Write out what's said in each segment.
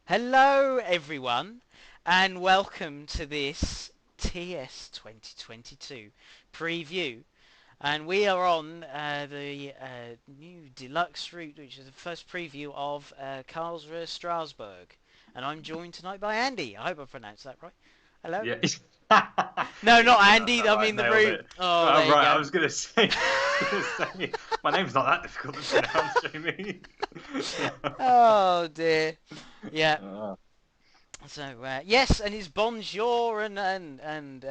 Hello, everyone, and welcome to this TS 2022 preview. And we are on the new Deluxe route, which is the first preview of Karlsruhe-Strasbourg. And I'm joined tonight by Andy. I hope I pronounced that right. Hello? Yeah. No, You not pronounced Andy. that I right. mean the Nailed route. it. Oh, Oh, there you right. I go. was gonna say, my name's not that difficult to pronounce, Jamie. Oh dear. Yeah. Ah, So yes, and it's bonjour and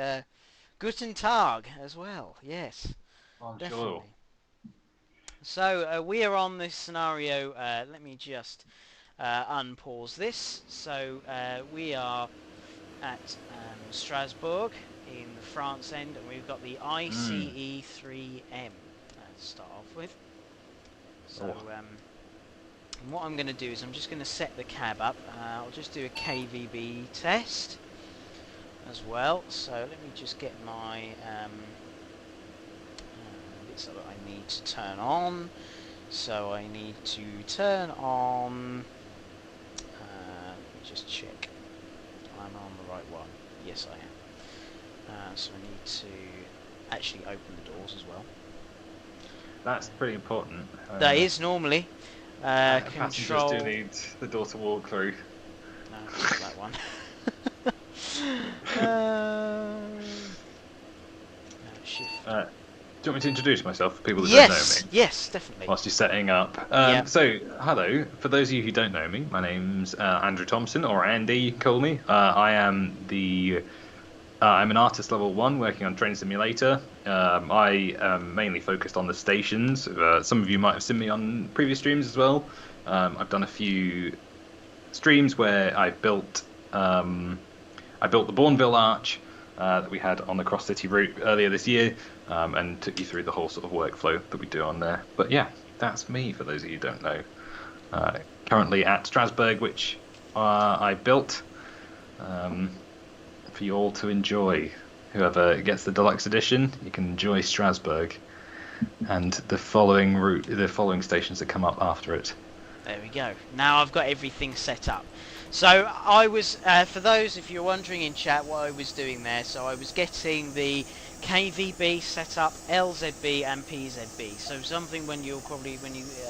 Guten Tag as well. Yes, bonjour. definitely. So we are on this scenario. Let me just unpause this. So we are at Strasbourg in the France end, and we've got the Mm. ICE 3M to start off with. So Oh, what I'm going to do is I'm just going to set the cab up. I'll just do a KVB test as well. So let me just get my bits that I need to turn on. So I need to turn on. Let me just check. I'm on the right one. Yes, I am. So I need to actually open the doors as well. that's pretty important. That is normally Passengers control. do need the door to walk through. No, not that one. uh, shift. Do you want me to introduce myself for people that don't know me? Yes, definitely. Whilst you're setting up. Yeah. So, hello. For those of you who don't know me, my name's Andrew Thompson, or Andy, you can call me. I'm an artist level 1 working on Train Simulator. I am mainly focused on the stations. Some of you might have seen me on previous streams as well. I've done a few streams where I built the Bourneville Arch that we had on the Cross City route earlier this year, and took you through the whole sort of workflow that we do on there. But yeah, that's me for those of you who don't know. Currently at Strasbourg, which I built for you all to enjoy. Whoever gets the deluxe edition, you can enjoy Strasbourg and the following stations that come up after it. There we go. Now I've got everything set up. So I was, for those if you're wondering in chat what I was doing there, so I was getting the KVB set up, LZB and PZB. So something when you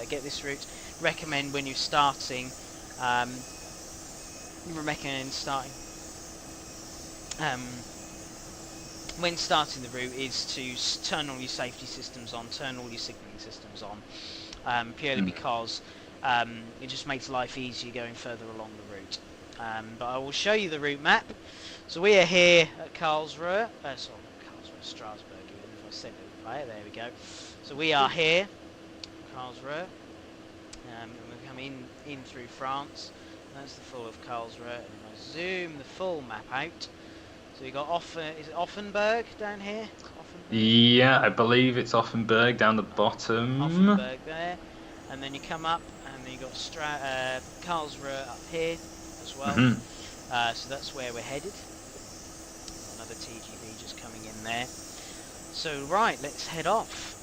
get this route, recommend when you're starting, when starting the route is to turn all your safety systems on, turn all your signalling systems on, purely because it just makes life easier going further along the route. But I will show you the route map. So we are here at Karlsruhe, Strasbourg, even if I said it right, there we go. So we are here, Karlsruhe, and we come in through France. That's the full of Karlsruhe, and I zoom the full map out. So you got is it Offenburg down here? Offenburg? Yeah, I believe it's Offenburg down the bottom. Offenburg there, and then you come up, and then you got Karlsruhe up here as well. So that's where we're headed. Another TGV just coming in there. So right, let's head off.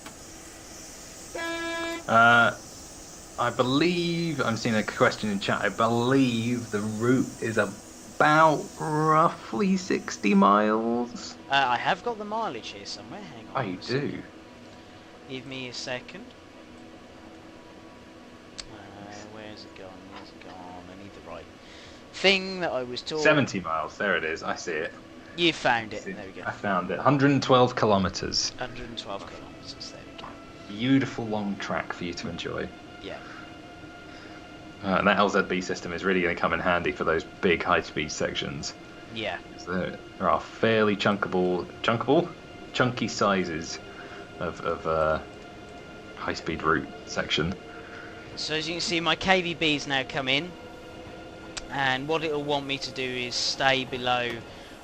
I believe I'm seeing a question in chat. I believe the route is about roughly 60 miles. I have got the mileage here somewhere. Hang on. Oh, you do? Give me a second. Where's it gone? I need the right thing that I was talking. 70 miles. There it is. I see it. You found it. There we go. I found it. 112 kilometers. 112 kilometers. There we go. Beautiful long track for you to enjoy. Yeah. And that LZB system is really going to come in handy for those big high-speed sections. Yeah. There are fairly chunky sizes of high-speed route section. So as you can see, my KVB's now come in, and what it'll want me to do is stay below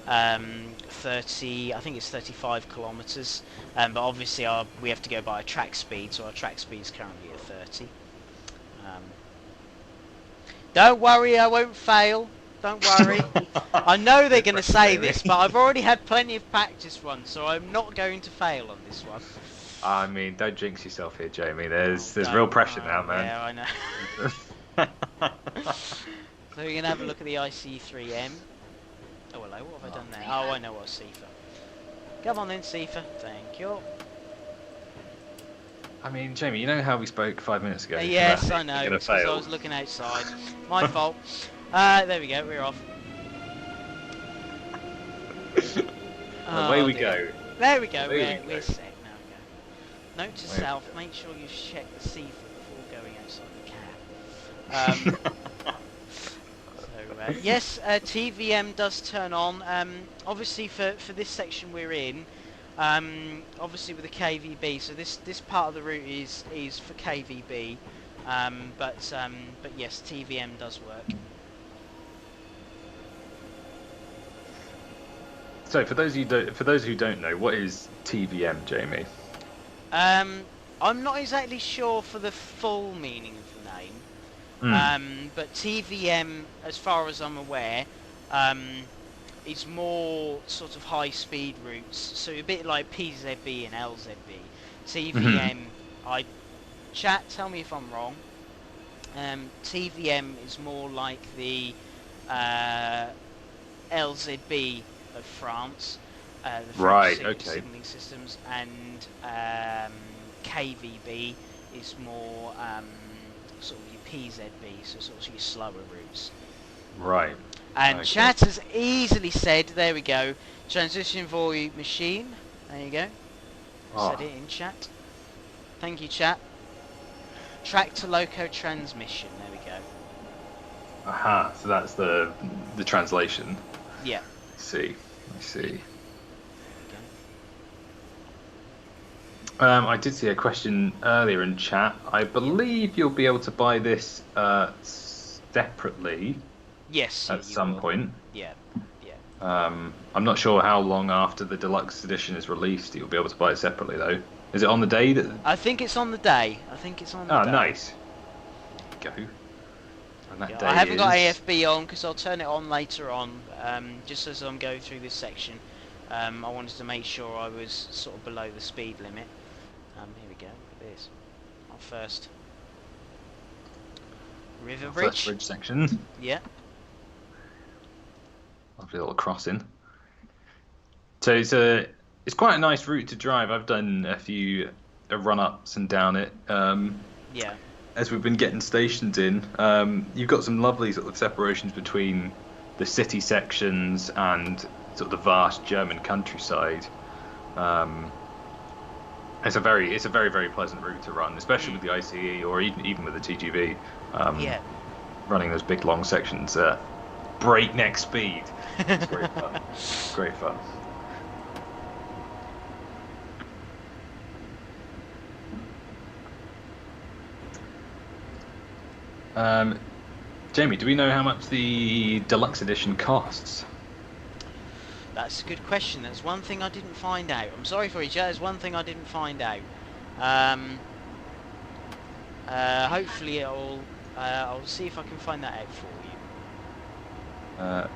30. I think it's 35 kilometers. But obviously we have to go by a track speed, so our track speed is currently at 30. Don't worry, I won't fail. Don't worry. I know they're going to say this, but I've already had plenty of practice runs, so I'm not going to fail on this one. I mean, don't jinx yourself here, Jamie. There's real pressure now, man. Yeah, I know. So we're going to have a look at the IC3M. Oh, hello, what have I done there? Oh, I know what CIFA. Come on then, CIFA. Thank you. I mean, Jamie, you know how we spoke 5 minutes ago? Yes, I You're know, gonna because I fail. was looking outside. My fault. There we go, we're off. Away we dear. go. There we go, Away we're we go. set. Now we go. Note to self, make sure you check the CIFA before going outside the cab. Yes, TVM does turn on. Obviously, for this section we're in, obviously with the KVB. So this part of the route is for KVB, but yes, TVM does work. So for those who don't know, what is TVM, Jamie? I'm not exactly sure for the full meaning of the name. But TVM, as far as I'm aware, is more sort of high-speed routes, so a bit like PZB and LZB. TVM, chat, tell me if I'm wrong. TVM is more like the LZB of France, the French signalling systems, and KVB is more sort of your PZB, so sort of your slower routes. Right. And chat has easily said, there we go, transition void machine. There you go. Said it in chat. Thank you, chat. Tractor loco transmission. There we go. Aha. So that's the translation. Yeah. I see. I did see a question earlier in chat. I believe you'll be able to buy this separately. Yes. At some point. Yeah. I'm not sure how long after the deluxe edition is released you'll be able to buy it separately though. Is it on the day that? I think it's on the day. Day. Oh, nice. Go. And that day I haven't got AFB on because I'll turn it on later on. Just as I'm going through this section, I wanted to make sure I was sort of below the speed limit. Here we go. Look at this. Our first river bridge. First bridge section. Yeah. Lovely little crossing. So it's quite a nice route to drive. I've done a few run-ups and down it. Yeah. As we've been getting stations in, you've got some lovely sort of separations between the city sections and sort of the vast German countryside. It's a very very pleasant route to run, especially with the ICE or even with the TGV. Yeah. Running those big long sections at breakneck speed. It's great fun. Great fun. Jamie, do we know how much the deluxe edition costs? That's a good question. That's one thing I didn't find out. I'm sorry for you, Joe. There's one thing I didn't find out. Hopefully I'll see if I can find that out for you. There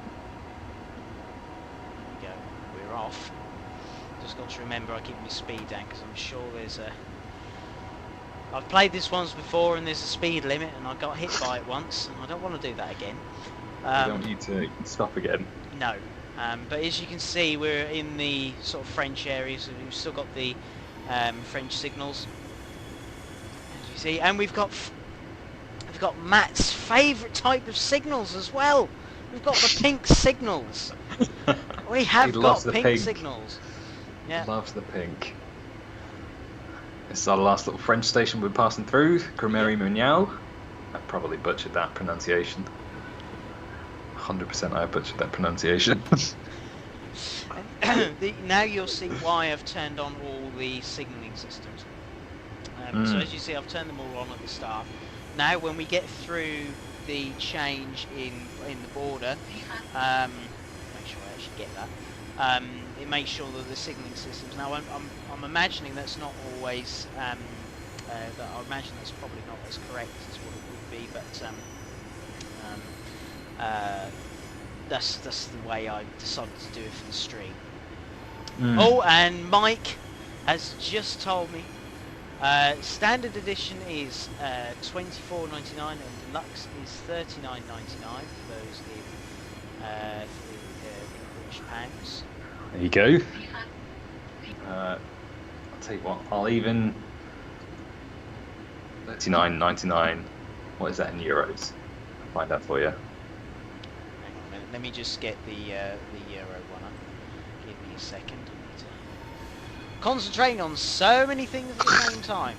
we go. We're off. Just got to remember I keep my speed down because I'm sure there's a... I've played this once before and there's a speed limit and I got hit by it once and I don't want to do that again. You don't need to stop again. No. But as you can see, we're in the sort of French areas, so we've still got the French signals, as you see, and we've got Matt's favourite type of signals as well. We've got the pink signals. We have got pink signals. Yeah. Loves the pink. This is our last little French station we're passing through, Karlsruhe-Strasbourg. I probably butchered that pronunciation. 100% I butchered that pronunciation. Now you'll see why I've turned on all the signalling systems. So as you see, I've turned them all on at the start. Now when we get through the change in the border, make sure I actually get that. It makes sure that the signalling systems. Now I'm imagining that's not always. I imagine that's probably not as correct as what it would be, but that's the way I decided to do it for the stream. Oh, and Mike has just told me Standard edition is £24.99 and deluxe is £39.99 for those in British pounds. There you go. I'll tell you what, I'll even £39.99. What is that in euros? I'll find out for you. Hang on a minute, let me just get the euro one up. Give me a second. Concentrating on so many things at the same time.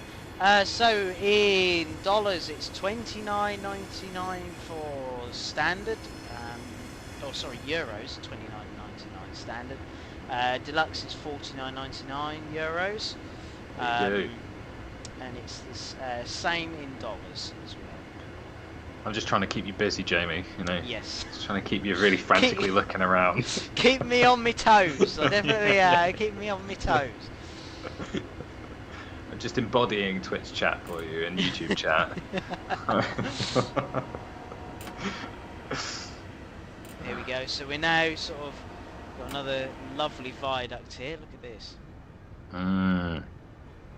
So in dollars it's $29.99 for standard. Euros, $29.99 standard. Deluxe is €49.99. And it's this same in dollars as well. I'm just trying to keep you busy, Jamie. You know. Yes. Just trying to keep you really frantically looking around. Keep me on my toes. I definitely keep me on my toes. I'm just embodying Twitch chat for you and YouTube chat. There we go. So we're now sort of got another lovely viaduct here. Look at this.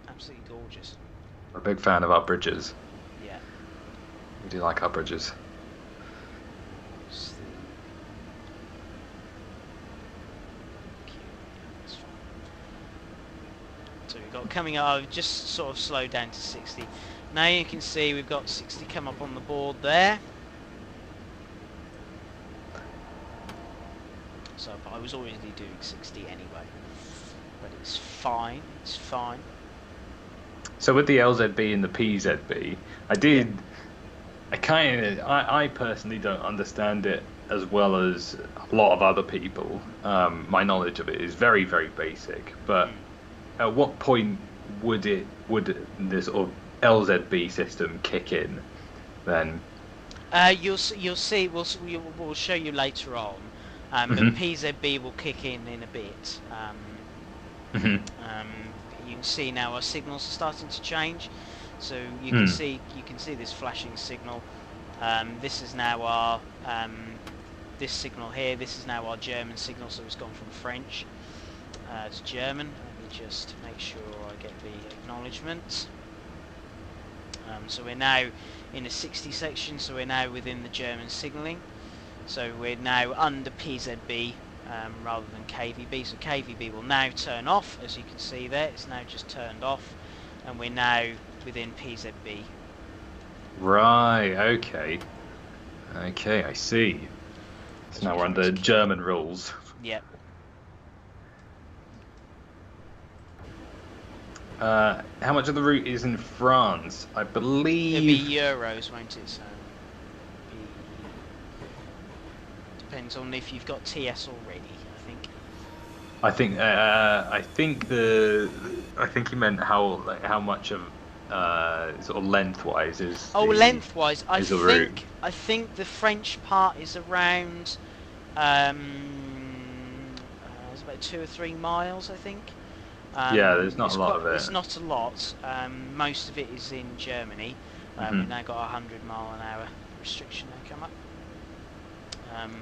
Absolutely gorgeous. I'm a big fan of our bridges. Yeah. We do like our bridges. So we've got coming up, I've just sort of slowed down to 60. Now you can see we've got 60 come up on the board there. So I was already doing 60 anyway. But it's fine, it's fine. So with the LZB and the PZB, I personally don't understand it as well as a lot of other people. My knowledge of it is very, very basic. But at what point would this sort of LZB system kick in then? You'll see. We'll show you later on. But PZB will kick in a bit. You can see now our signals are starting to change. So you can see this flashing signal. This is now our this signal here. This is now our German signal. So it's gone from French to German. Let me just make sure I get the acknowledgement. So we're now in a 60 section. So we're now within the German signalling. So we're now under PZB rather than KVB. So KVB will now turn off, as you can see there. It's now just turned off, and we're now within PZB. Right. Okay. Okay. I see. So now we're under German rules. Yep. How much of the route is in France? I believe It'll be euros, won't it? So depends on if you've got TS already, I think. I think he meant how much of sort of lengthwise is. Oh, lengthwise, I route. think the French part is around it's about 2 or 3 miles, I think. Yeah, there's not a lot of it. It's not a lot. Most of it is in Germany. We've now got a 100-mile-an-hour restriction now come up.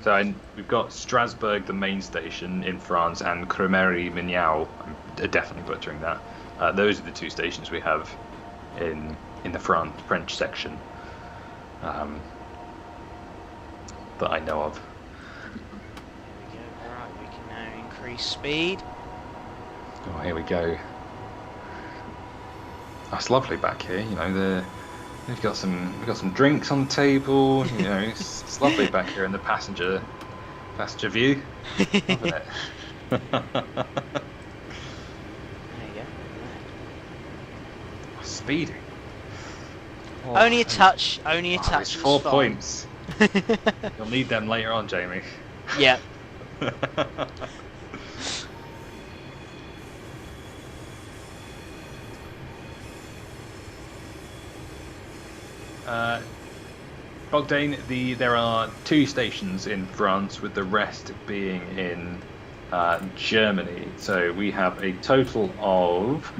So we've got Strasbourg, the main station in France, and Cremery-Mignau. I'm definitely butchering that. Those are the 2 stations we have in the French section that I know of. There we go. Right, we can now increase speed. Oh, here we go. That's lovely back here. You know, we've got some drinks on the table. You know, it's lovely back here in the passenger view. Loving it. There you go. Speeding. Oh, Only a touch. Only a touch. It's 4 points. You'll need them later on, Jamie. Yeah. Bogdan, there are 2 stations in France, with the rest being in Germany. So we have a total of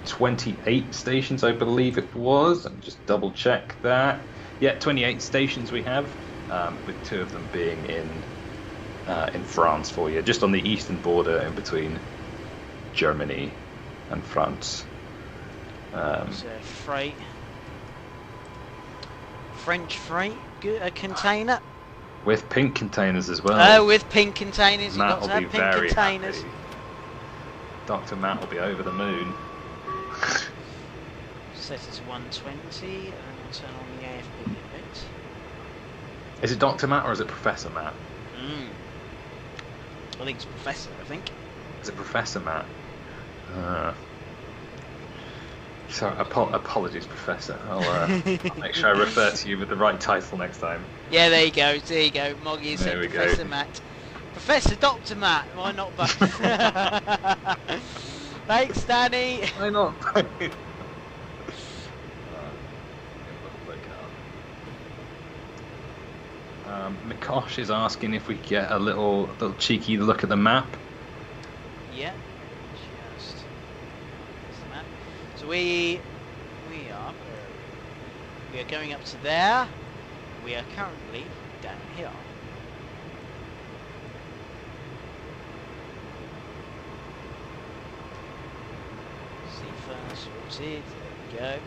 28 stations, I believe it was. I'll just double check that. Yeah, 28 stations we have, with 2 of them being in France for you, just on the eastern border in between Germany and France. So freight. French freight, good, a container. With pink containers as well. Oh, with pink containers, you've Matt got to will be have pink very containers. happy. Dr. Matt will be over the moon. Set it to 120, and we'll turn on the AFP a bit. Is it Dr. Matt or is it Professor Matt? I think it's Professor, I think. Is it Professor Matt? So apologies, Professor. I'll make sure I refer to you with the right title next time. Yeah, there you go. There you go. Moggy is There we Professor go. Matt. Professor Dr. Matt. Why not both? Thanks, Danny. Why not? Mikosh is asking if we get a little cheeky look at the map. Yeah. Just the map. So we are going up to there. We are currently down here. See first, sorted. There we go.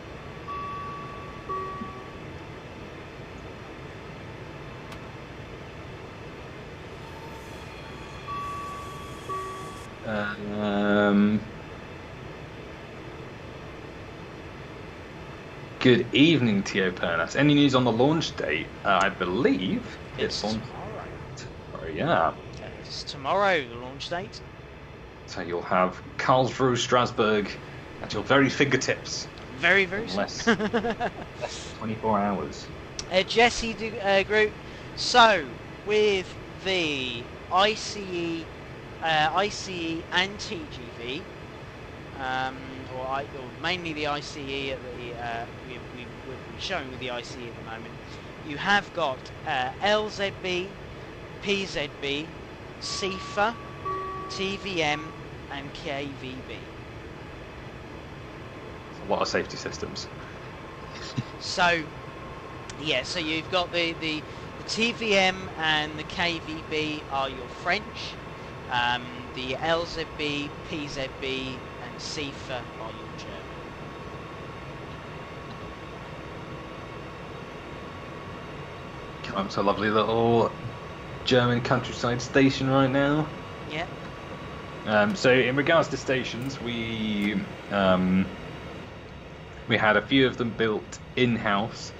Good evening, Tio Pernas. Any news on the launch date? I believe it's on tomorrow. Oh yeah. It's tomorrow, the launch date. So you'll have Karlsruhe-Strasbourg at your very fingertips. Very, very soon. Less than 24 hours. Jesse Group. So, with the ICE and TGV, or mainly the ICE at we're showing with the ICE at the moment, you have got LZB, PZB, CIFA, TVM and KVB. A lot of safety systems. So, yeah, so you've got the TVM and the KVB are your French, the LZB, PZB and CIFA are your German. Come to a lovely little German countryside station right now. Yeah. So in regards to stations, we had a few of them built in-house,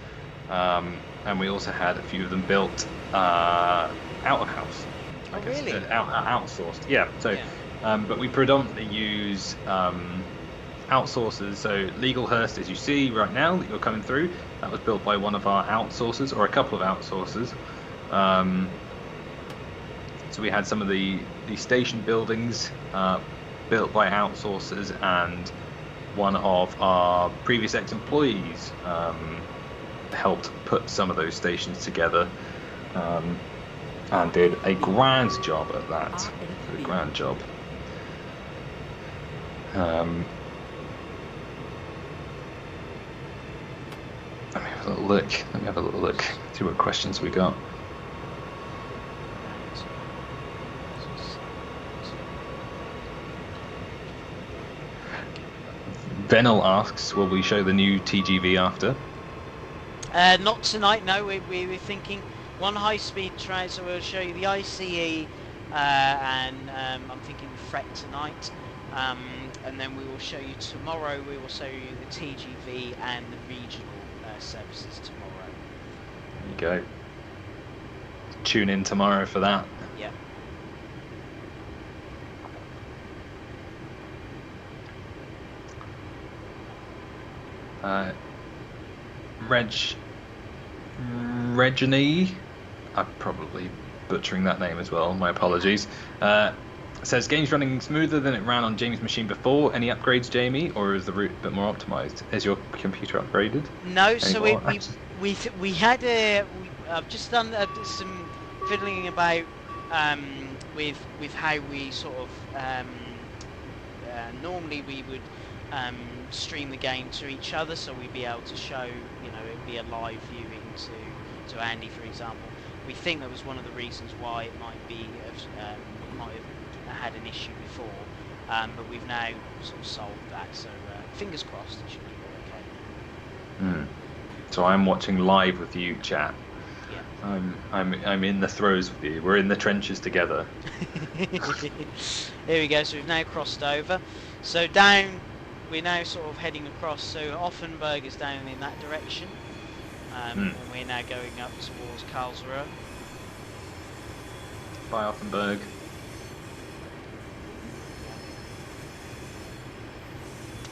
and we also had a few of them built out of house. Oh, really? Outsourced. Yeah. So, Yeah. But we predominantly use outsourcers. So Legalhurst, as you see right now that you're coming through, that was built by one of our outsourcers or a couple of outsourcers. So we had some of the station buildings built by outsourcers, and one of our previous ex-employees helped put some of those stations together, and did a grand job at that. A grand job. Let me have a little look. See what questions we got. Venel asks, will we show the new TGV after? Not tonight, no. We were thinking one high-speed train, so we'll show you the ICE, and I'm thinking the Fret tonight, and then we will show you tomorrow. We will show you the TGV and the regional services tomorrow. There you go. Tune in tomorrow for that. Yeah. Regini, I'm probably butchering that name as well, my apologies, says game's running smoother than it ran on Jamie's machine before. Any upgrades, Jamie, or is the route a bit more optimized? Is your computer upgraded? No, so we had I've just done some fiddling about with how we sort of normally we would stream the game to each other, so we'd be able to show, you know, it'd be a live viewing to Andy, for example. We think that was one of the reasons why it might have had an issue before, but we've now sort of solved that, so fingers crossed it should be Hmm. So I'm watching live with you, chat. Yeah. I'm in the throes with you. We're in the trenches together. Here we go. So we've now crossed over. So down, we're now sort of heading across. So Offenburg is down in that direction, and we're now going up towards Karlsruhe. By Offenburg.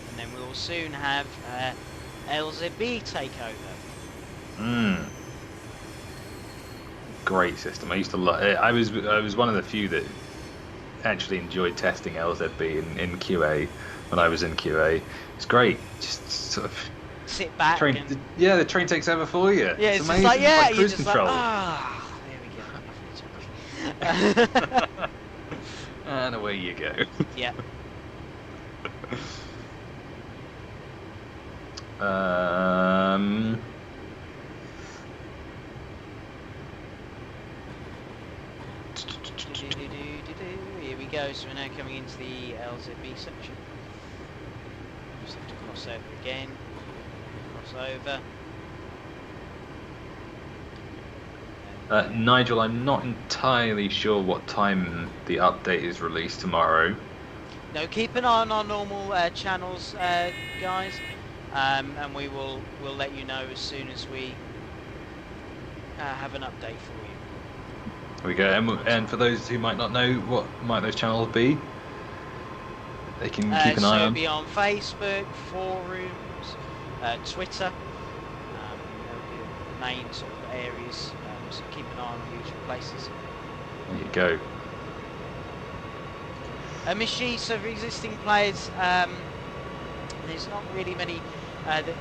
And then we will soon have LZB take over. Great system. I used to love it. I was one of the few that actually enjoyed testing LZB in QA when I was in QA. It's great. Just sort of sit back. Yeah, the train takes over for you. Yeah, it's amazing. Just like, yeah, it's like cruise control. There we go. And away you go. Yeah. Here we go. So we're now coming into the LZB section. Just have to cross over again. Cross over. Nigel, I'm not entirely sure what time the update is released tomorrow. No, keep an eye on our normal channels, guys, and we'll let you know as soon as we have an update for you. There we go. And for those who might not know, what might those channels be? They can keep an eye on. So it'll be on Facebook, forums, Twitter. They'll be the main sort of areas. So keep an eye on the usual places. There you go. Mishi, so for existing players, there's not really many. The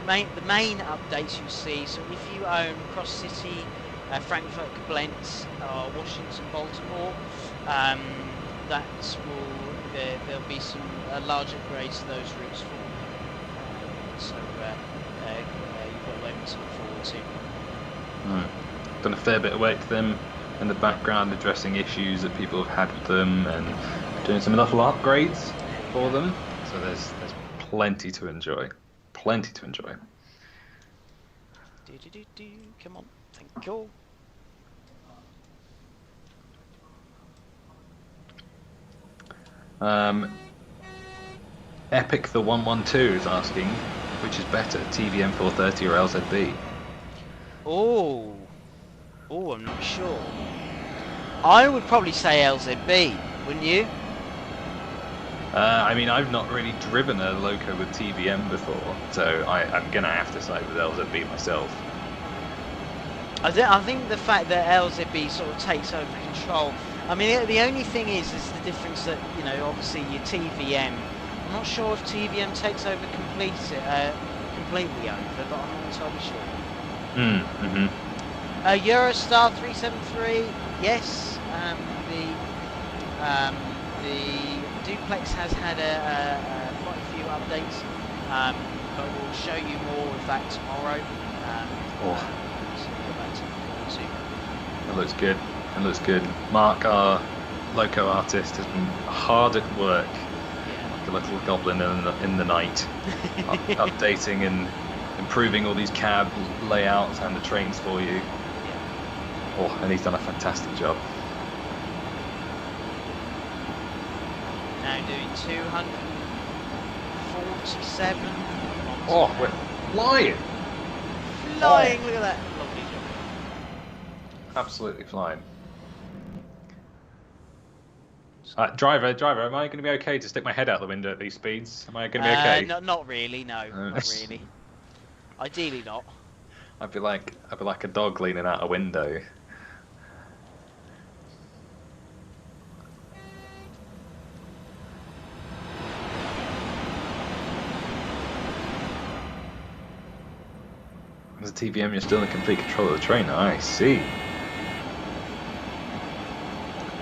main updates you see. So if you own Cross City, Frankfurt, Koblenz, or Washington, Baltimore, there'll be some large upgrades to those routes for you. So you've got them to look forward to. Done a fair bit of work to them in the background, addressing issues that people have had with them, and doing some little upgrades for them. So there's plenty to enjoy. Plenty to enjoy. Come on, thank you. Epic the 112 is asking, which is better, TVM 430 or LZB? Oh, I'm not sure. I would probably say LZB, wouldn't you? I mean, I've not really driven a loco with TVM before, so I'm gonna have to side with LZB myself. I think the fact that LZB sort of takes over control. I mean, the only thing is the difference that, you know, obviously your TVM. I'm not sure if TVM takes over completely over, but I'm not entirely sure. Eurostar 373, yes. The Duplex has had quite a few updates, but we'll show you more of that tomorrow. It looks good. It looks good. Mark, our loco artist, has been hard at work, like a little goblin in the night, updating and improving all these cab layouts and the trains for you. And he's done a fantastic job. Now doing 247. We're flying! Flying, look at that. Lovely job. Absolutely flying. Driver, am I going to be okay to stick my head out the window at these speeds? Am I going to be okay? Not really, no. Not really. Ideally not. I'd be like a dog leaning out a window. As a TVM, you're still in complete control of the train. I see.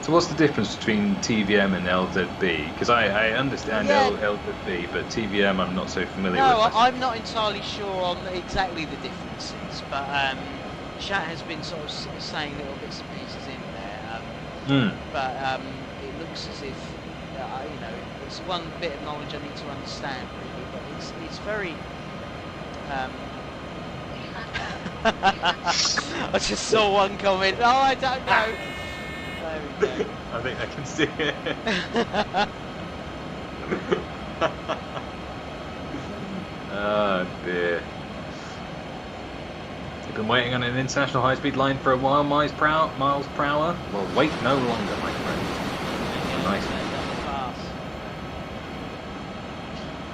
So what's the difference between TVM and LZB? Because I understand LZB, but TVM I'm not so familiar with. No, I'm not entirely sure on exactly the differences, but chat has been sort of saying little bits and pieces in there. But it looks as if, you know, it's one bit of knowledge I need to understand really, but it's very I just saw one comment. Oh, I don't know. There we go. I think I can see it. Oh dear. You've been waiting on an international high-speed line for a while, miles per hour? Well, wait no longer, my friend. Nice. Fast.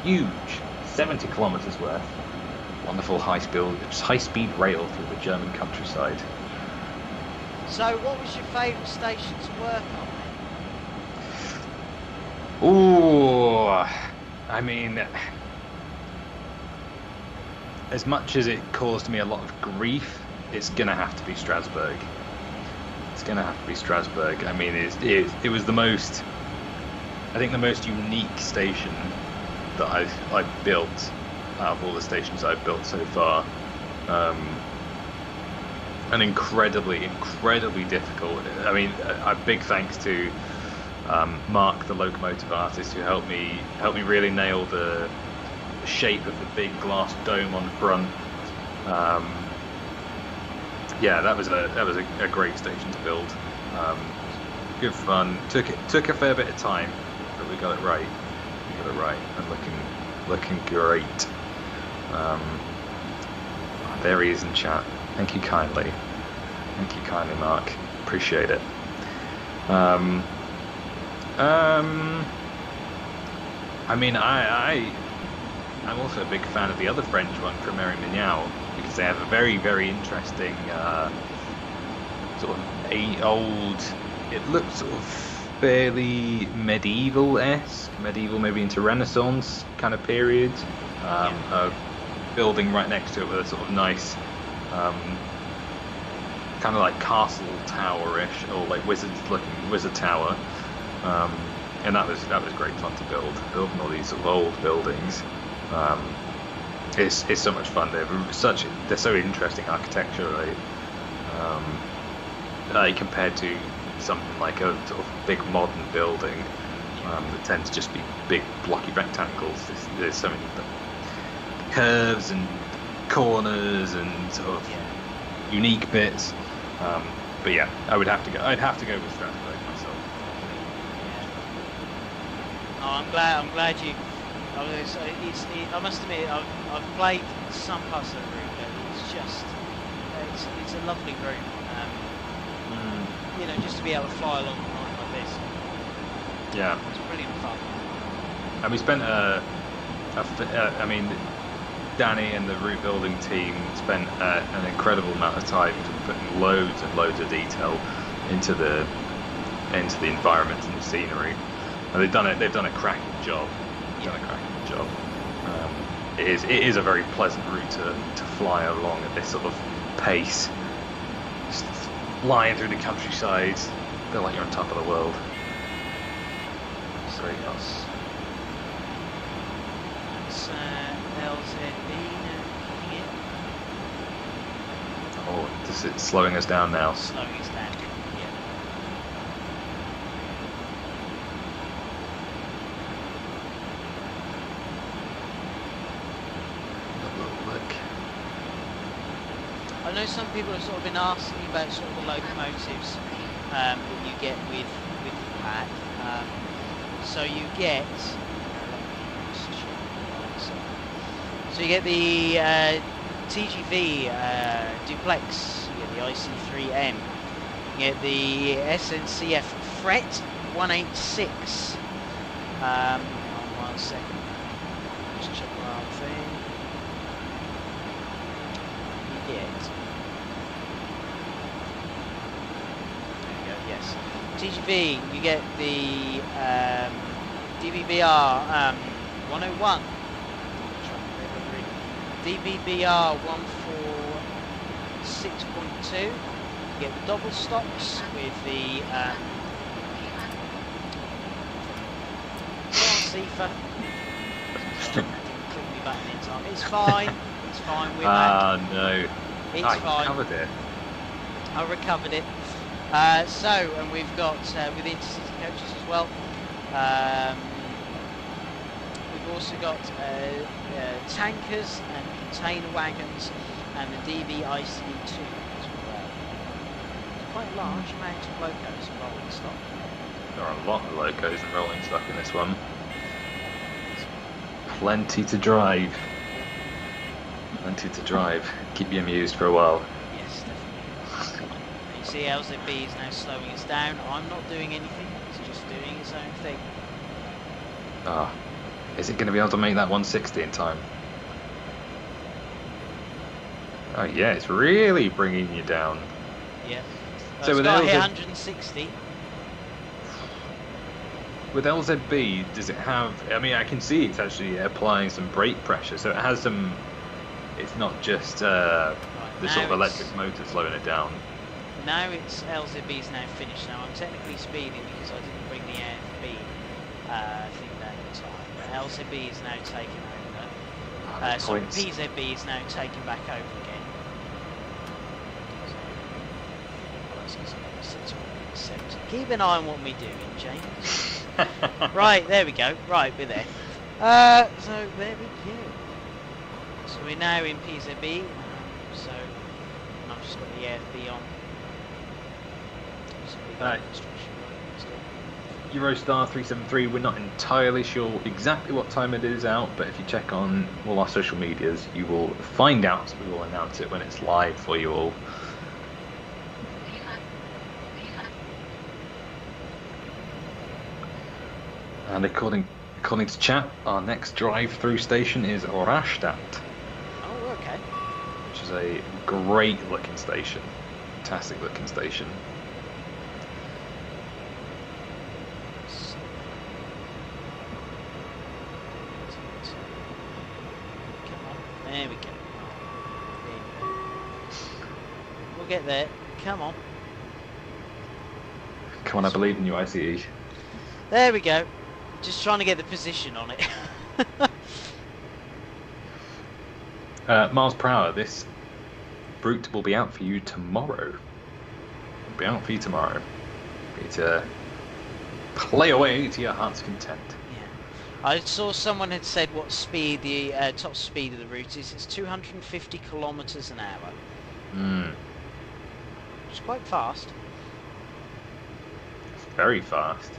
Huge, 70 kilometres worth. Wonderful high-speed rail through the German countryside. So, what was your favourite station to work on? Ooh, I mean, as much as it caused me a lot of grief, it's gonna have to be Strasbourg. It's gonna have to be Strasbourg. I mean, it was the most, I think, the most unique station that I've built out of all the stations I've built so far. And incredibly difficult. I mean, a big thanks to Mark, the locomotive artist, who helped me really nail the shape of the big glass dome on front. Yeah, that was a great station to build. Good fun. Took a fair bit of time, but we got it right. And looking great. There he is in chat. Thank you kindly, Mark. Appreciate it. I mean, I'm also a big fan of the other French one, Premier Mignal, because they have a very, very interesting sort of old. It looks sort of fairly medieval-esque, maybe into Renaissance kind of period. A building right next to it with a sort of nice, kind of like castle tower-ish, or like wizard tower. And that was great fun to building all these sort of old buildings. It's so much fun. They're so interesting architecturally, compared to something like a sort of big modern building that tends to just be big blocky rectangles. There's so many curves and corners and sort of unique bits. But yeah, I'd have to go with Strasbourg myself. Oh, I'm glad you. I must admit, I've played some parts of the route, but it's just it's a lovely route. You know, just to be able to fly along the line like this. Yeah, it's brilliant fun. And we spent I mean, Danny and the route building team spent an incredible amount of time putting loads and loads of detail into the environment and the scenery, and they've done a cracking job. It is a very pleasant route to fly along at this sort of pace, just flying through the countryside. Feel like you're on top of the world. Great fun. It's LZB kicking in. Oh, it's slowing us down now. Slowing us down. I know some people have sort of been asking about sort of the locomotives that you get with the pack. So you get the TGV Duplex, you get the IC3M, you get the SNCF Fret 186. Hold on 1 second. Just check the right thing. You get. Yes, TGV, you get the DBBR 101, DBBR 146.2, you get the double stops with the Sifa. Didn't click me button in time. It's fine, we're back. Ah, no. It's I fine. recovered it. I recovered it. And we've got with intercity coaches as well. We've also got tankers and container wagons, and the DB ICE2 as well. Quite a large amount of locos and rolling stock. There are a lot of locos and rolling stock in this one. Plenty to drive. Plenty to drive. Keep you amused for a while. Yes, definitely. You see LZB is now slowing us down. I'm not doing anything, it's just doing its own thing. Ah, is it going to be able to make that 160 in time? Oh yeah, it's really bringing you down. Yeah. So It's with got to hit LZ 160. with LZB, does it have? I mean, I can see it's actually applying some brake pressure, so it has some. It's not just the sort of electric motor slowing it down. Now it's LZB is now finished. Now I'm technically speeding because I didn't bring the AFB thing down in time. But LZB is now taken over. So PZB is now taken back over again. So, keep an eye on what we're doing, James. Right, there we go. Right, we're there. So there we go. So we're now in PZB. So I've just got the AFB on. Eurostar 373, we're not entirely sure exactly what time it is out, but if you check on all our social medias, you will find out. We will announce it when it's live for you all. And according to chat, our next drive-through station is Rastatt. Oh, okay. Which is a great-looking station. Fantastic-looking station. There we go. We'll get there. Come on. Come on, I believe in you, ICE. There we go. Just trying to get the position on it. Miles per hour, this brute will be out for you tomorrow. It'll be out for you tomorrow. Be to play away to your heart's content. I saw someone had said what speed the top speed of the route is. It's 250 kilometers an hour. Which is quite fast. It's very fast.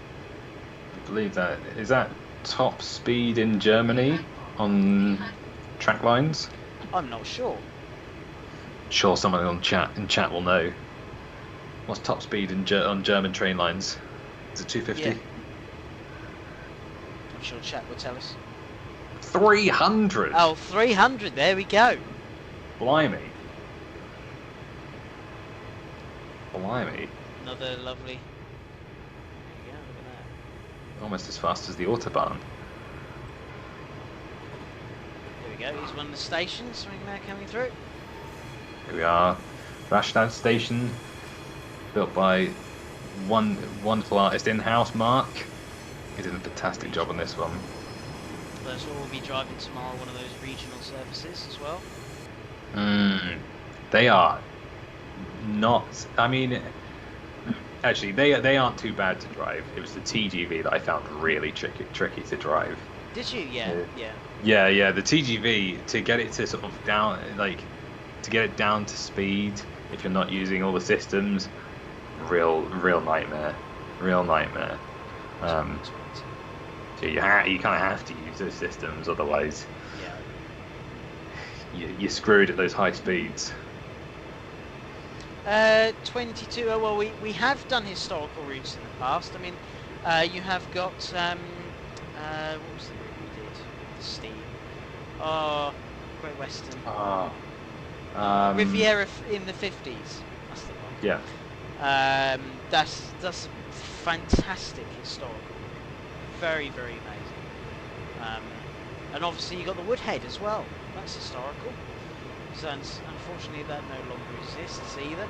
I believe that is that top speed in Germany on track lines. I'm not sure. Sure, someone in chat will know. What's top speed on German train lines? Is it 250? Yeah. I'm sure chat will tell us. 300. Oh, 300. There we go. Blimey. Blimey. Another lovely. There you go. Look at that. Almost as fast as the Autobahn. There we go. Here's one of the stations. Right now coming through. Here we are. Rastatt station. Built by one wonderful artist in-house, Mark. He did a fantastic job on this one. That's what we'll be driving tomorrow, one of those regional services as well. They are not. I mean, actually, they aren't too bad to drive. It was the TGV that I found really tricky to drive. Did you? Yeah. Yeah. The TGV, to get it to sort of down, like to get it down to speed, if you're not using all the systems, real nightmare. So you kind of have to use those systems, otherwise you're screwed at those high speeds. 22. Oh, well, we have done historical routes in the past. I mean, you have got what was the route we did? The Steam. Oh, Great Western. Riviera in the 50s. That's the one. Yeah. That's fantastic historical. Very, very amazing. And obviously you got the Woodhead as well. That's historical. So unfortunately that no longer exists either.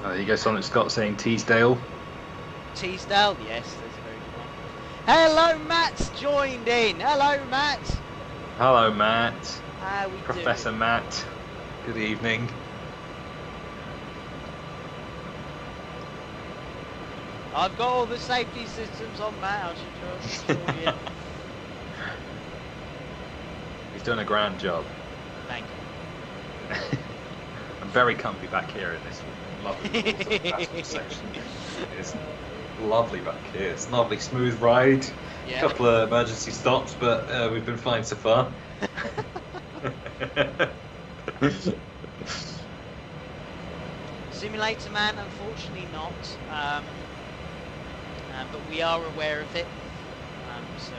There you go, Sonic Scott saying Teesdale. Teesdale, yes, there's a very good one. Hello, Matt's joined in. Hello, Matt. Hello, Matt. How we Professor doing? Matt. Good evening. I've got all the safety systems on, Matt. I should show you. He's done a grand job. Thank you. I'm very comfy back here in this lovely sort of passenger section. It's lovely back here. It's a lovely smooth ride. Yeah. A couple of emergency stops, but we've been fine so far. Simulator Man, unfortunately not. But we are aware of it. So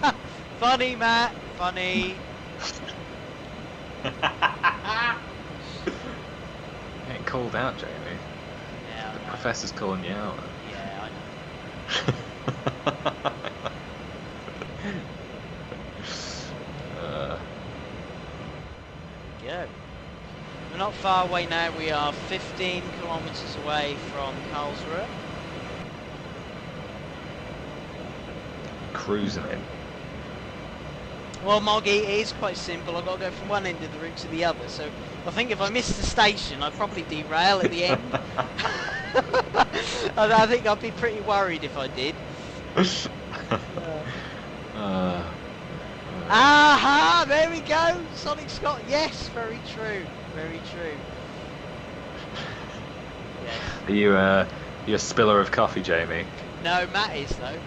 yeah. Funny, Matt. Funny. Getting called out, Jamie. Yeah, The professor's calling you out. yeah, I know. Yeah. We're not far away now. We are 15 kilometers away from Karlsruhe. Cruising in. Well, Moggy, it is quite simple. I've got to go from one end of the route to the other. So I think if I missed the station, I'd probably derail at the end. I think I'd be pretty worried if I did. Aha! There we go! Sonic Scott. Yes, very true. Very true. Yes. Are you a spiller of coffee, Jamie? No, Matt is though.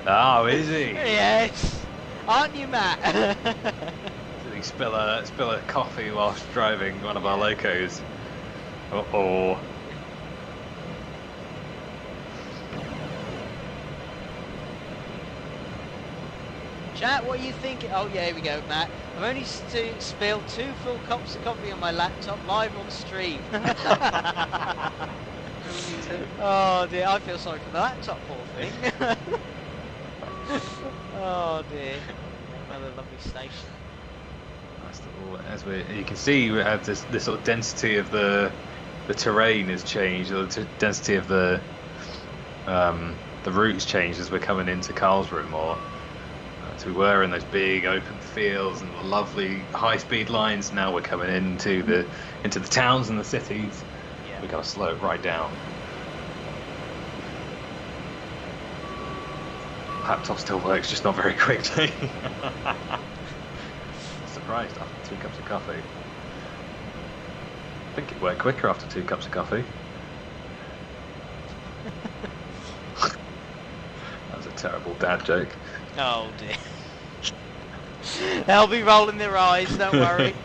Oh, is he? Yes. Aren't you, Matt? Did he spill a coffee whilst driving one of our locos? Uh-oh. Chat, what are you thinking? Oh yeah, here we go, Matt. I've only spilled 2 full cups of coffee on my laptop live on stream. Oh dear, I feel sorry for the laptop, poor thing. Oh dear. Another lovely station. Nice little, you can see, we have this sort of density of the terrain has changed, or the density of the routes changed as we're coming into Karlsruhe more. So we were in those big open fields and the lovely high-speed lines. Now we're coming into the towns and the cities. Yeah. We gotta slow it right down. Laptop still works, just not very quickly. Surprised after 2 cups of coffee. I think it worked quicker after 2 cups of coffee. That was a terrible dad joke. Oh dear. They'll be rolling their eyes, don't worry.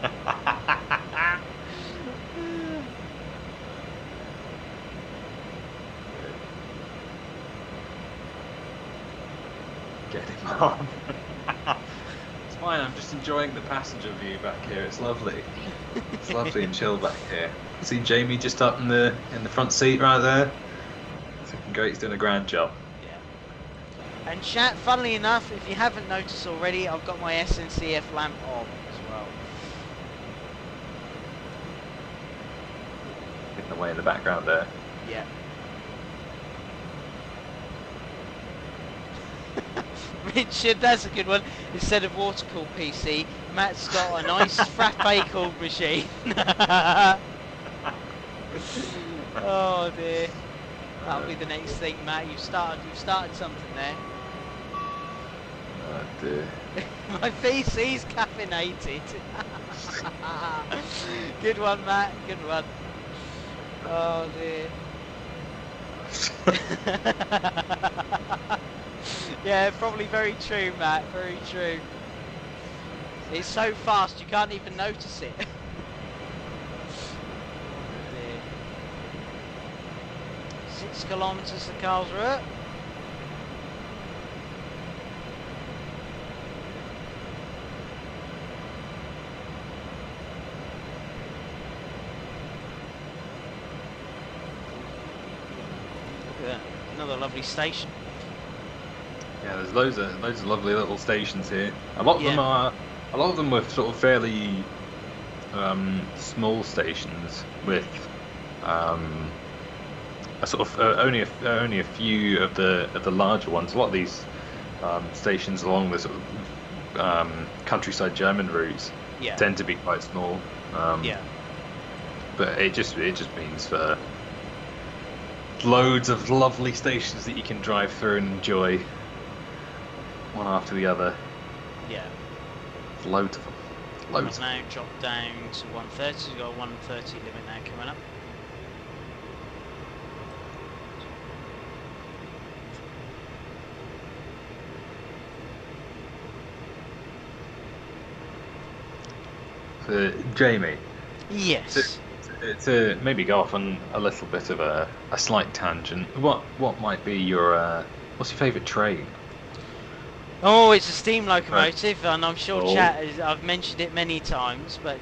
Get him on. It's fine, I'm just enjoying the passenger view back here. It's lovely. It's lovely and chill back here. See Jamie just up in the front seat right there? It's looking great, he's doing a grand job. And chat, funnily enough, if you haven't noticed already, I've got my SNCF lamp on as well. Hidden away in the background there. Yeah. Richard, that's a good one. Instead of water cooled PC, Matt's got a nice frappe cooled machine. Oh dear. That'll be the next thing, Matt. You've started something there. Oh dear. My PC's caffeinated. Good one, Matt. Good one. Oh dear. Yeah, probably very true, Matt. Very true. It's so fast you can't even notice it. 6 kilometers to Karlsruhe. Look at that. Another lovely station. Yeah, there's loads of lovely little stations here. A lot of them were sort of fairly small stations with a sort of only a few of the larger ones. A lot of these stations along the sort of countryside German routes tend to be quite small. But but it just means for loads of lovely stations that you can drive through and enjoy one after the other. Yeah. Loads of them. Loads. Now drop down to 130. We've got a 130 limit now coming up. Jamie. Yes. To maybe go off on a little bit of a slight tangent. What might be your what's your favourite train? Oh, it's a steam locomotive, and I'm sure Oh. I've mentioned it many times, but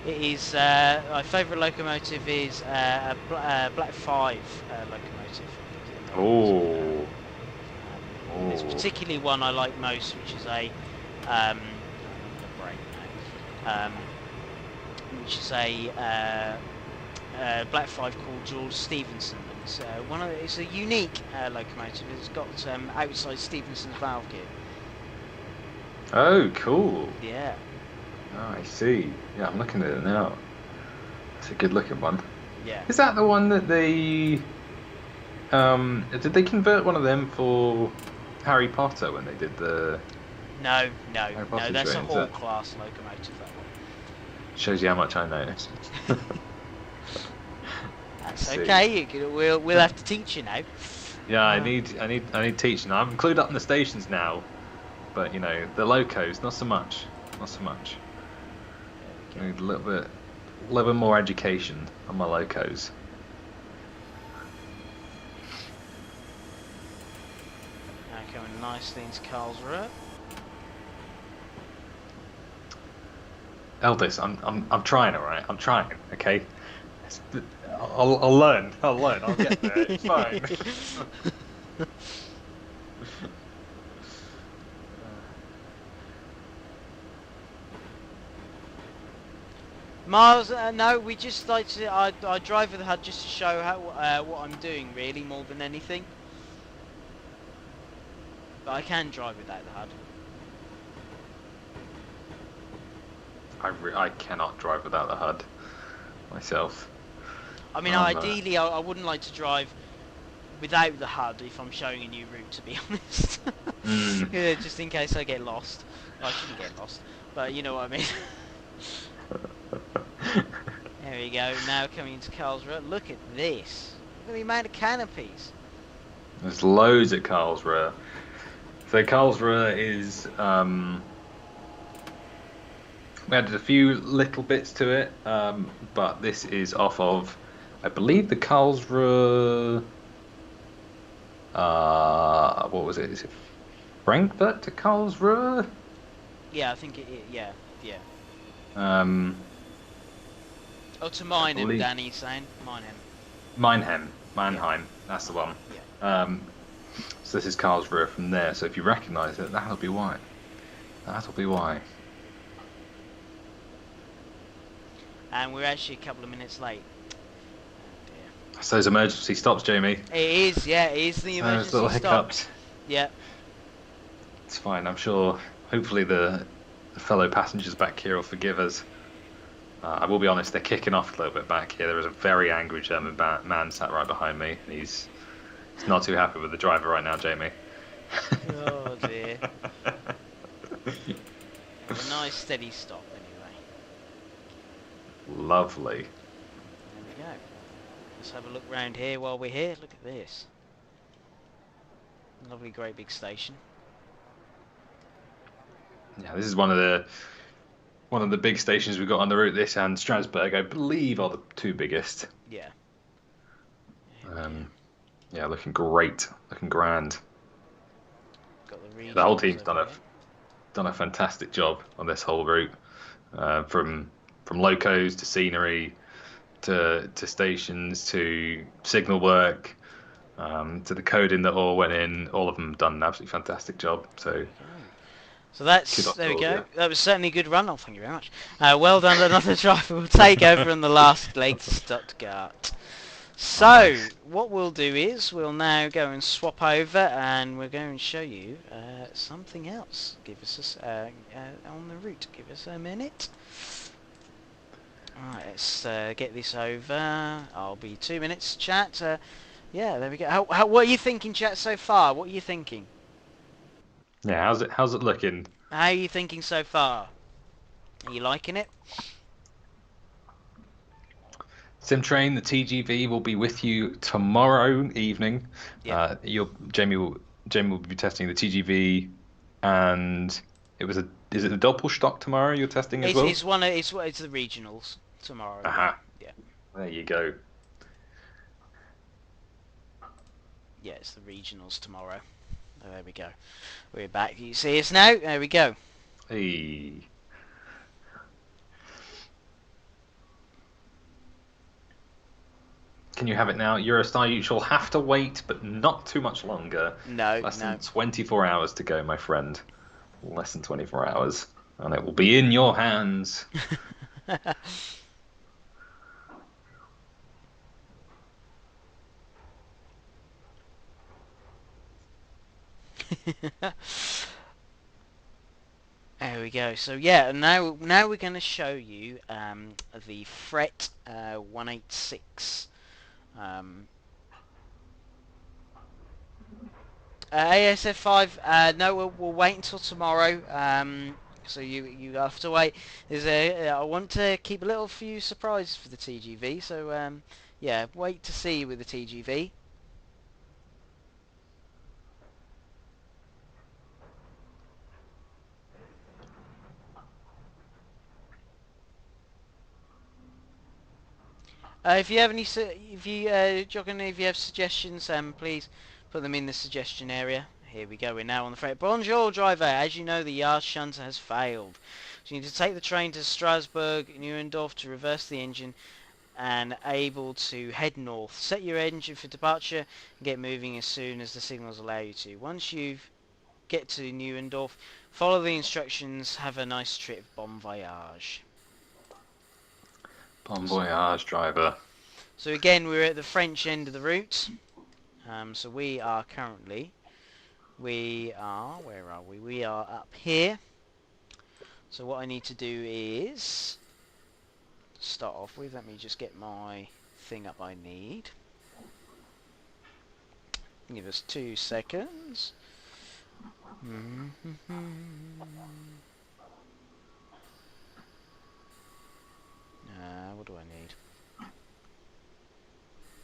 it is my favourite locomotive is a Black 5 locomotive. Oh. There's particularly one I like most, which is a I'm gonna break now. Which is a Black 5 called George Stephenson. It's a unique locomotive. It's got outside Stephenson's valve gear. Oh, cool. Yeah. Oh, I see. Yeah, I'm looking at it now. It's a good looking one. Yeah. Is that the one that they did they convert one of them for Harry Potter when they did the No, Potter that's a train, is Hall it? class locomotive. That one. Shows you how much I know. That's see. okay. We'll have to teach you now. Yeah, I need teaching. I'm clued up in the stations now, but you know the locos, not so much. Not so much. I need a little bit more education on my locos. Now coming nicely into Karlsruhe. Eldest, I'm trying, all right. I'm trying. Okay. I'll learn. I'll get there. It's fine. Miles, no, we just like to. I drive with the HUD just to show how what I'm doing, really, more than anything. But I can drive without the HUD. I cannot drive without the HUD myself. I mean, ideally, I wouldn't like to drive without the HUD if I'm showing a new route, to be honest. Yeah, just in case I get lost. Well, I shouldn't get lost, but you know what I mean. There we go, now coming into Karlsruhe. Look at this. Look at the amount of canopies. There's loads at Karlsruhe. So Karlsruhe is we added a few little bits to it, but this is off of, I believe, the Karlsruhe. What was it? Is it Frankfurt to Karlsruhe? Yeah, I think it. Yeah. Oh, to Meinheim, Danny's saying. Mannheim. That's the one. Yeah. So this is Karlsruhe from there. So if you recognise it, that'll be why. And we're actually a couple of minutes late. Oh dear. That's those emergency stops, Jamie. It is, yeah, it is the emergency Those little stop. hiccups. Yeah. It's fine. I'm sure. Hopefully the fellow passengers back here will forgive us. I will be honest, they're kicking off a little bit back here. There is a very angry German man sat right behind me. And he's not too happy with the driver right now, Jamie. Oh dear. A nice steady stop anyway. Lovely. There we go. Let's have a look round here while we're here. Look at this. Lovely great big station. Yeah, this is one of the big stations we've got on the route. This and Strasbourg, I believe, are the two biggest. Yeah. Yeah, looking great, looking grand. Got the The whole team's regions over done a fantastic job on this whole route, from locos to scenery, to stations to signal work, to the coding that all went in. All of them done an absolutely fantastic job. So. So that's, Kudos there we to go. all of you. That was certainly a good run. Oh, thank you very much. Well done, another driver will take over on the last leg to Stuttgart. So, Nice. what we'll do is, we'll now go and swap over and we're going to show you something else. Give us on the route. Give us a minute. Alright, let's get this over. I'll be 2 minutes, chat. Yeah, there we go. What are you thinking, chat, so far? What are you thinking? Yeah, how's it looking? How are you thinking so far? Are you liking it? Simtrain, the TGV will be with you tomorrow evening. Yeah. Jamie will be testing the TGV, and is it the Doppelstock tomorrow you're testing as well? It's the regionals tomorrow. Aha, Yeah. there you go. Yeah, it's the regionals tomorrow. Oh, there we go. We're back. You see us now? There we go. Hey. Can you have it now? Eurostar, you shall have to wait, but not too much longer. No, Less no. than 24 hours to go, my friend. Less than 24 hours. And it will be in your hands. There we go. So yeah, now we're going to show you the Fret 186 ASF5. No, we'll wait until tomorrow. So you have to wait. I want to keep a little few surprises for the TGV. So yeah, wait to see with the TGV. If you have any, Jogging, if you have suggestions, please put them in the suggestion area. Here we go. We're now on the freight. Bonjour, driver. As you know, the yard shunter has failed. So you need to take the train to Strasbourg, Neuendorf to reverse the engine and able to head north. Set your engine for departure and get moving as soon as the signals allow you to. Once you get to Neuendorf, follow the instructions. Have a nice trip. Bon voyage. Bon voyage, driver. So again, we're at the French end of the route. So we are currently, where are we? We are up here. So what I need to do is start off with, let me just get my thing up I need. Give us 2 seconds. What do I need?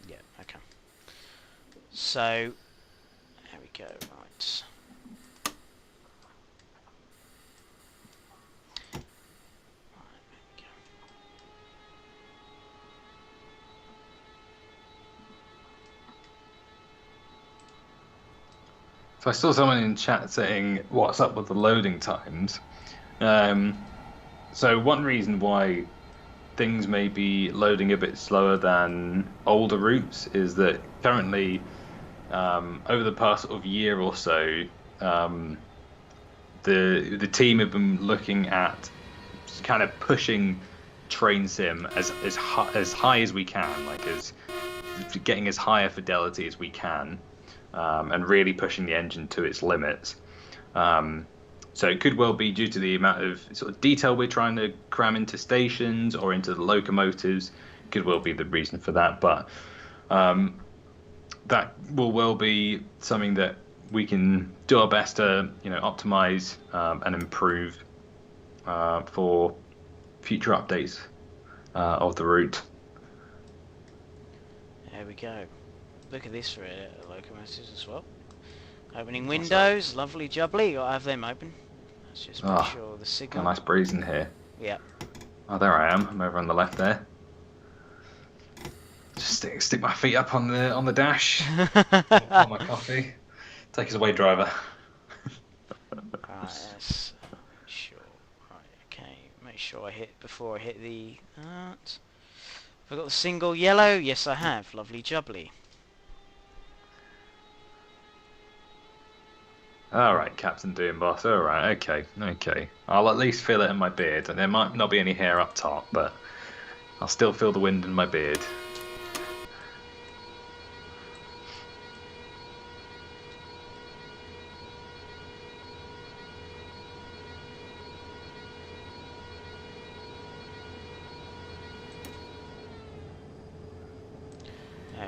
Yeah, okay. So, there we go, right. So I saw someone in chat saying, what's up with the loading times? So one reason why things may be loading a bit slower than older routes is that currently, over the past sort of year or so, the team have been looking at kind of pushing train sim as high as we can, like as getting as high a fidelity as we can, and really pushing the engine to its limits. So it could well be due to the amount of sort of detail we're trying to cram into stations or into the locomotives. Could well be the reason for that, but that will well be something that we can do our best to, optimize and improve for future updates of the route. There we go. Look at this for locomotives as well. Opening windows, lovely jubbly. Gotta have them open. Let's just make sure the signal. Got a nice breeze in here. Yeah. Oh, there I am. I'm over on the left there. Just stick my feet up on the dash. Pour my coffee. Take us away, driver. Right, yes. Sure. Right, okay. Make sure I hit before I hit the art. Have I got the single yellow? Yes, I have. Lovely jubbly. Alright, Captain Doom Boss. Alright, okay. I'll at least feel it in my beard. There might not be any hair up top, but I'll still feel the wind in my beard.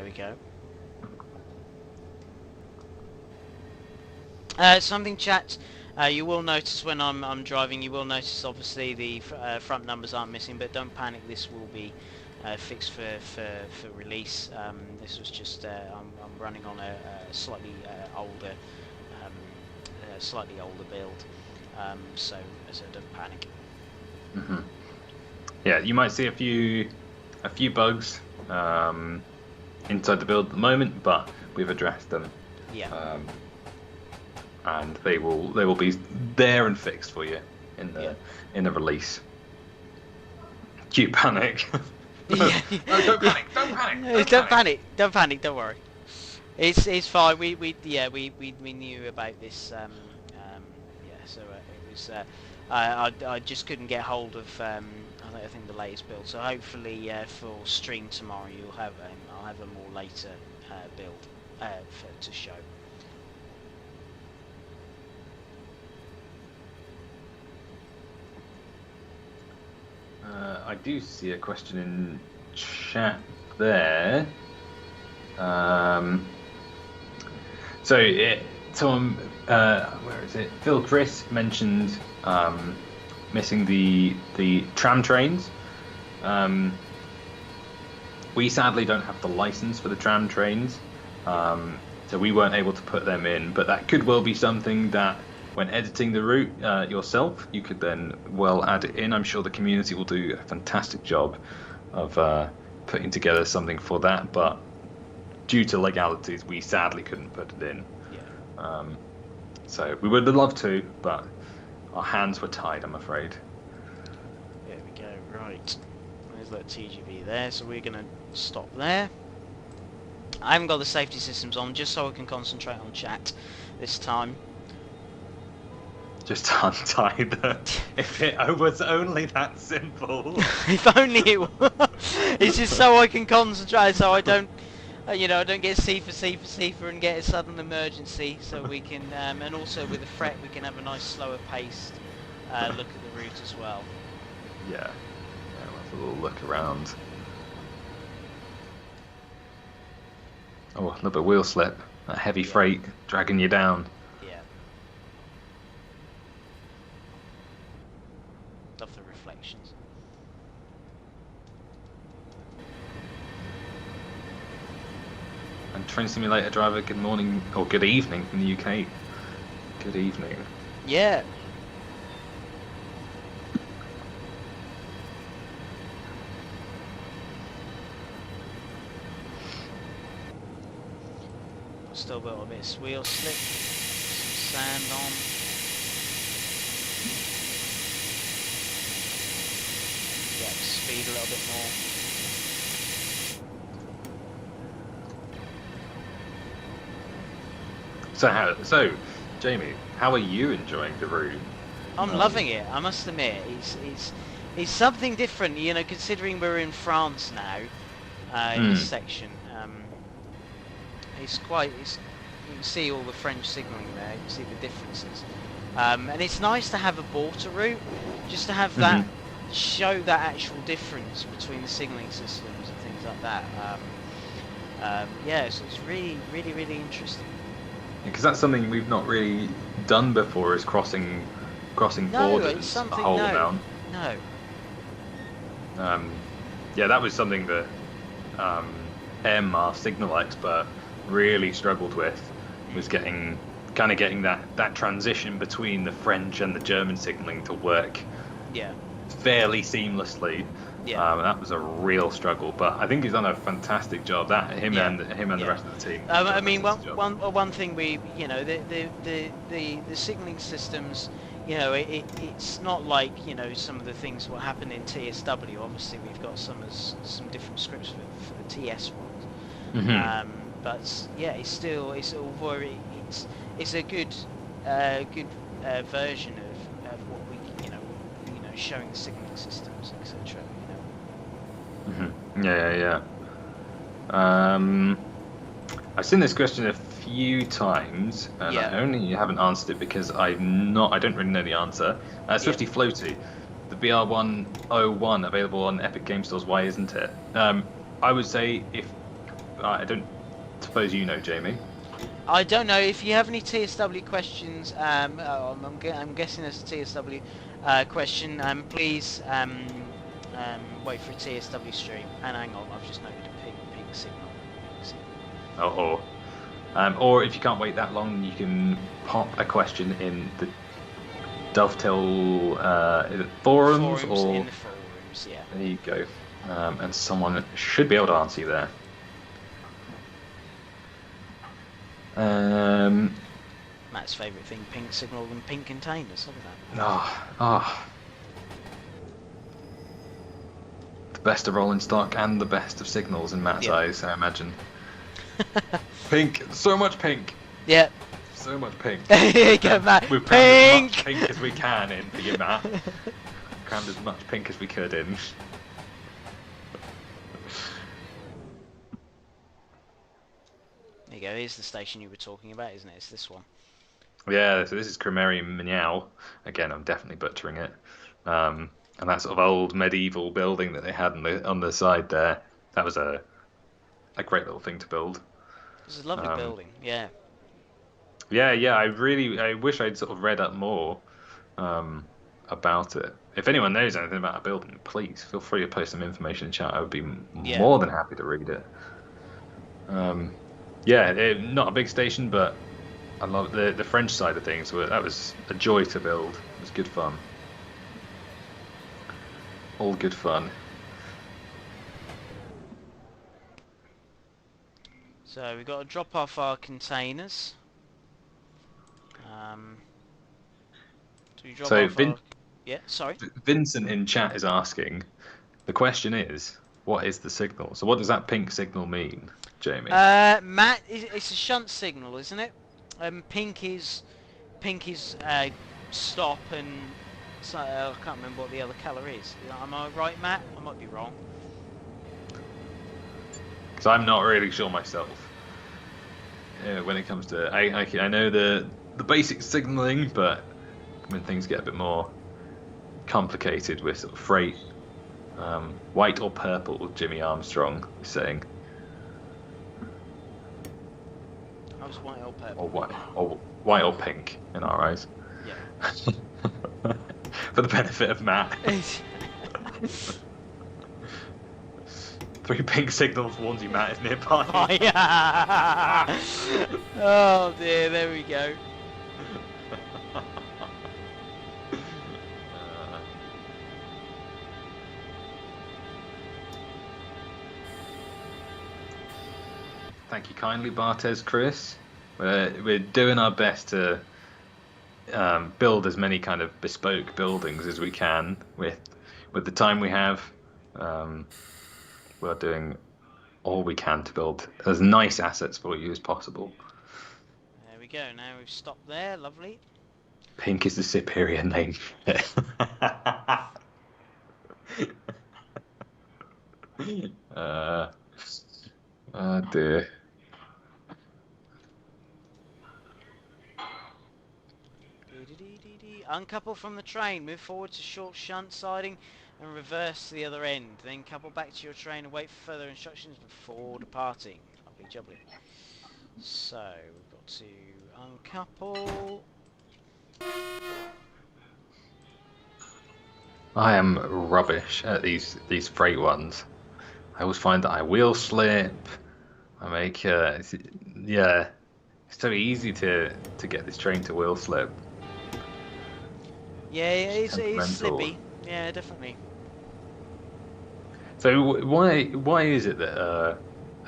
we go. Something, chat. You will notice when I'm driving. You will notice obviously the front numbers aren't missing, but don't panic. This will be fixed for release. This was just I'm running on a slightly older build, so don't panic. Yeah, you might see a few bugs inside the build at the moment, but we've addressed them. Yeah. And they will be there and fixed for you in the release. Cute panic. Yeah. No, don't panic! Don't panic! No, don't panic! Don't panic! Don't worry. It's fine. We knew about this. So it was. I just couldn't get hold of. I think the latest build. So hopefully for stream tomorrow I'll have a more later build to show. I do see a question in chat there. Tom, where is it? Phil Chris mentioned missing the tram trains. We sadly don't have the license for the tram trains, so we weren't able to put them in. But that could well be something that, when editing the route yourself, you could then well add it in. I'm sure the community will do a fantastic job of putting together something for that, but due to legalities, we sadly couldn't put it in. Yeah. So we would have loved to, but our hands were tied, I'm afraid. There we go. Right. There's that TGV there, so we're gonna stop there. I haven't got the safety systems on, just so I can concentrate on chat this time. Just untie the... If it was only that simple. If only it was. It's just so I can concentrate, so I don't, I don't get C and get a sudden emergency. So we can, and also with the fret, we can have a nice slower paced look at the route as well. Yeah. Let's have a little look around. Oh, a little bit of wheel slip. That heavy freight dragging you down. Love the reflections. And Train Simulator driver, good morning or good evening from the UK. Good evening. Yeah. Still got a bit of wheel slip, some sand on. Yeah, speed a little bit more. So Jamie, how are you enjoying the route? I'm loving it. I must admit, it's something different. Considering we're in France now, in this section, you can see all the French signalling there. You can see the differences, and it's nice to have a border route, just to have that. Show that actual difference between the signalling systems and things like that. So it's really interesting. Because that's something we've not really done before, is crossing borders it's something, a whole amount. No. That was something that our signal expert really struggled with, was getting that transition between the French and the German signalling to work. Yeah. Fairly seamlessly. That was a real struggle, but I think he's done a fantastic job. And the rest of the team. I mean, one thing the signalling systems, it's not like some of the things what happened in TSW. Obviously, we've got some different scripts for the TS ones. But it's a good version of what we showing the signalling systems, etc. I've seen this question a few times, and I only haven't answered it because I don't really know the answer. Swifty Floaty, the BR101 available on Epic Game Stores. Why isn't it? I would say if I don't suppose you know, Jamie. I don't know if you have any TSW questions. I'm guessing there's a TSW question. Please wait for a TSW stream. And hang on, I've just noted a ping signal. Ping signal. Or if you can't wait that long, you can pop a question in the Dovetail forums, or in the forums, yeah. there you go, and someone should be able to answer you there. Matt's favourite thing: pink signal and pink containers. Look at that. The best of rolling stock and the best of signals in Matt's eyes, I imagine. Pink, so much pink. Yeah. So much pink. Here you go, Matt. We've crammed as much pink as we can in for you, Matt. Crammed as much pink as we could in. There you go. Here's the station you were talking about, isn't it? It's this one. Yeah, so this is Cremerium Mignau. Again, I'm definitely butchering it. And that sort of old medieval building that they had on the side there. That was a great little thing to build. It's a lovely building, yeah. Yeah. I wish I'd sort of read up more about it. If anyone knows anything about a building, please feel free to post some information in chat. I would be more than happy to read it. Not a big station, but I love the French side of things. That was a joy to build. It was good fun. All good fun. So we've got to drop off our containers. Yeah, sorry. Vincent in chat is asking, the question is, what is the signal? So what does that pink signal mean, Jamie? Matt, it's a shunt signal, isn't it? Pink is stop, and so, I can't remember what the other colour is. Am I right, Matt? I might be wrong. Because I'm not really sure myself. When it comes to, I know the basic signalling, but when things get a bit more complicated with sort of freight, white or purple, Jimmy Armstrong is saying. I was white or purple. Or white or pink in our eyes. Yeah. For the benefit of Matt. 3 pink signals warns you Matt is nearby. Oh, yeah. Oh dear, there we go. Thank you kindly, Bartes Chris. We're doing our best to build as many kind of bespoke buildings as we can with the time we have. We're doing all we can to build as nice assets for you as possible. There we go. Now we've stopped there. Lovely. Pink is the superior name. Oh dear. Uncouple from the train, move forward to short shunt siding and reverse to the other end. Then couple back to your train and wait for further instructions before departing. Lovely jubbly. So, we've got to uncouple. I am rubbish at these freight ones. I always find that I wheel slip. I make it's so easy to get this train to wheel slip. Yeah, it's slippy. Yeah, definitely. So why is it that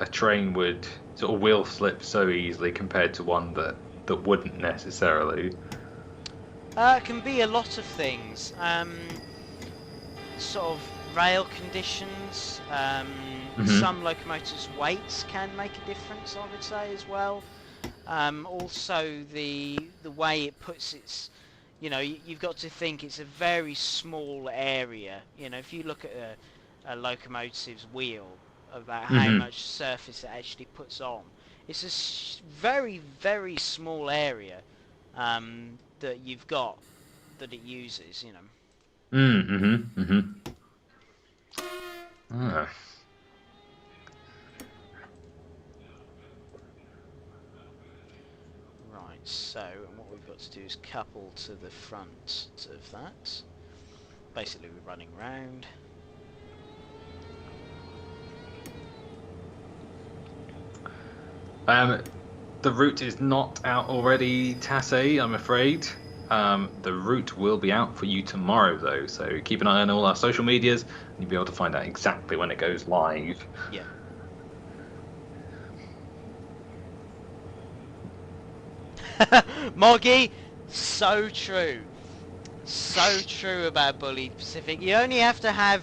a train would sort of wheel slip so easily compared to one that wouldn't necessarily? It can be a lot of things. Sort of rail conditions. Some locomotives' weights can make a difference, I would say, as well. Also, the way it puts its, you've got to think it's a very small area. If you look at a locomotive's wheel, about how much surface it actually puts on, it's a very, very small area that you've got that it uses. to do is couple to the front of that. Basically, we're running round. The route is not out already, Tassay, I'm afraid. The route will be out for you tomorrow, though, so keep an eye on all our social medias, and you'll be able to find out exactly when it goes live. Yeah. Moggy, so true. So true about Bully Pacific. You only have to have,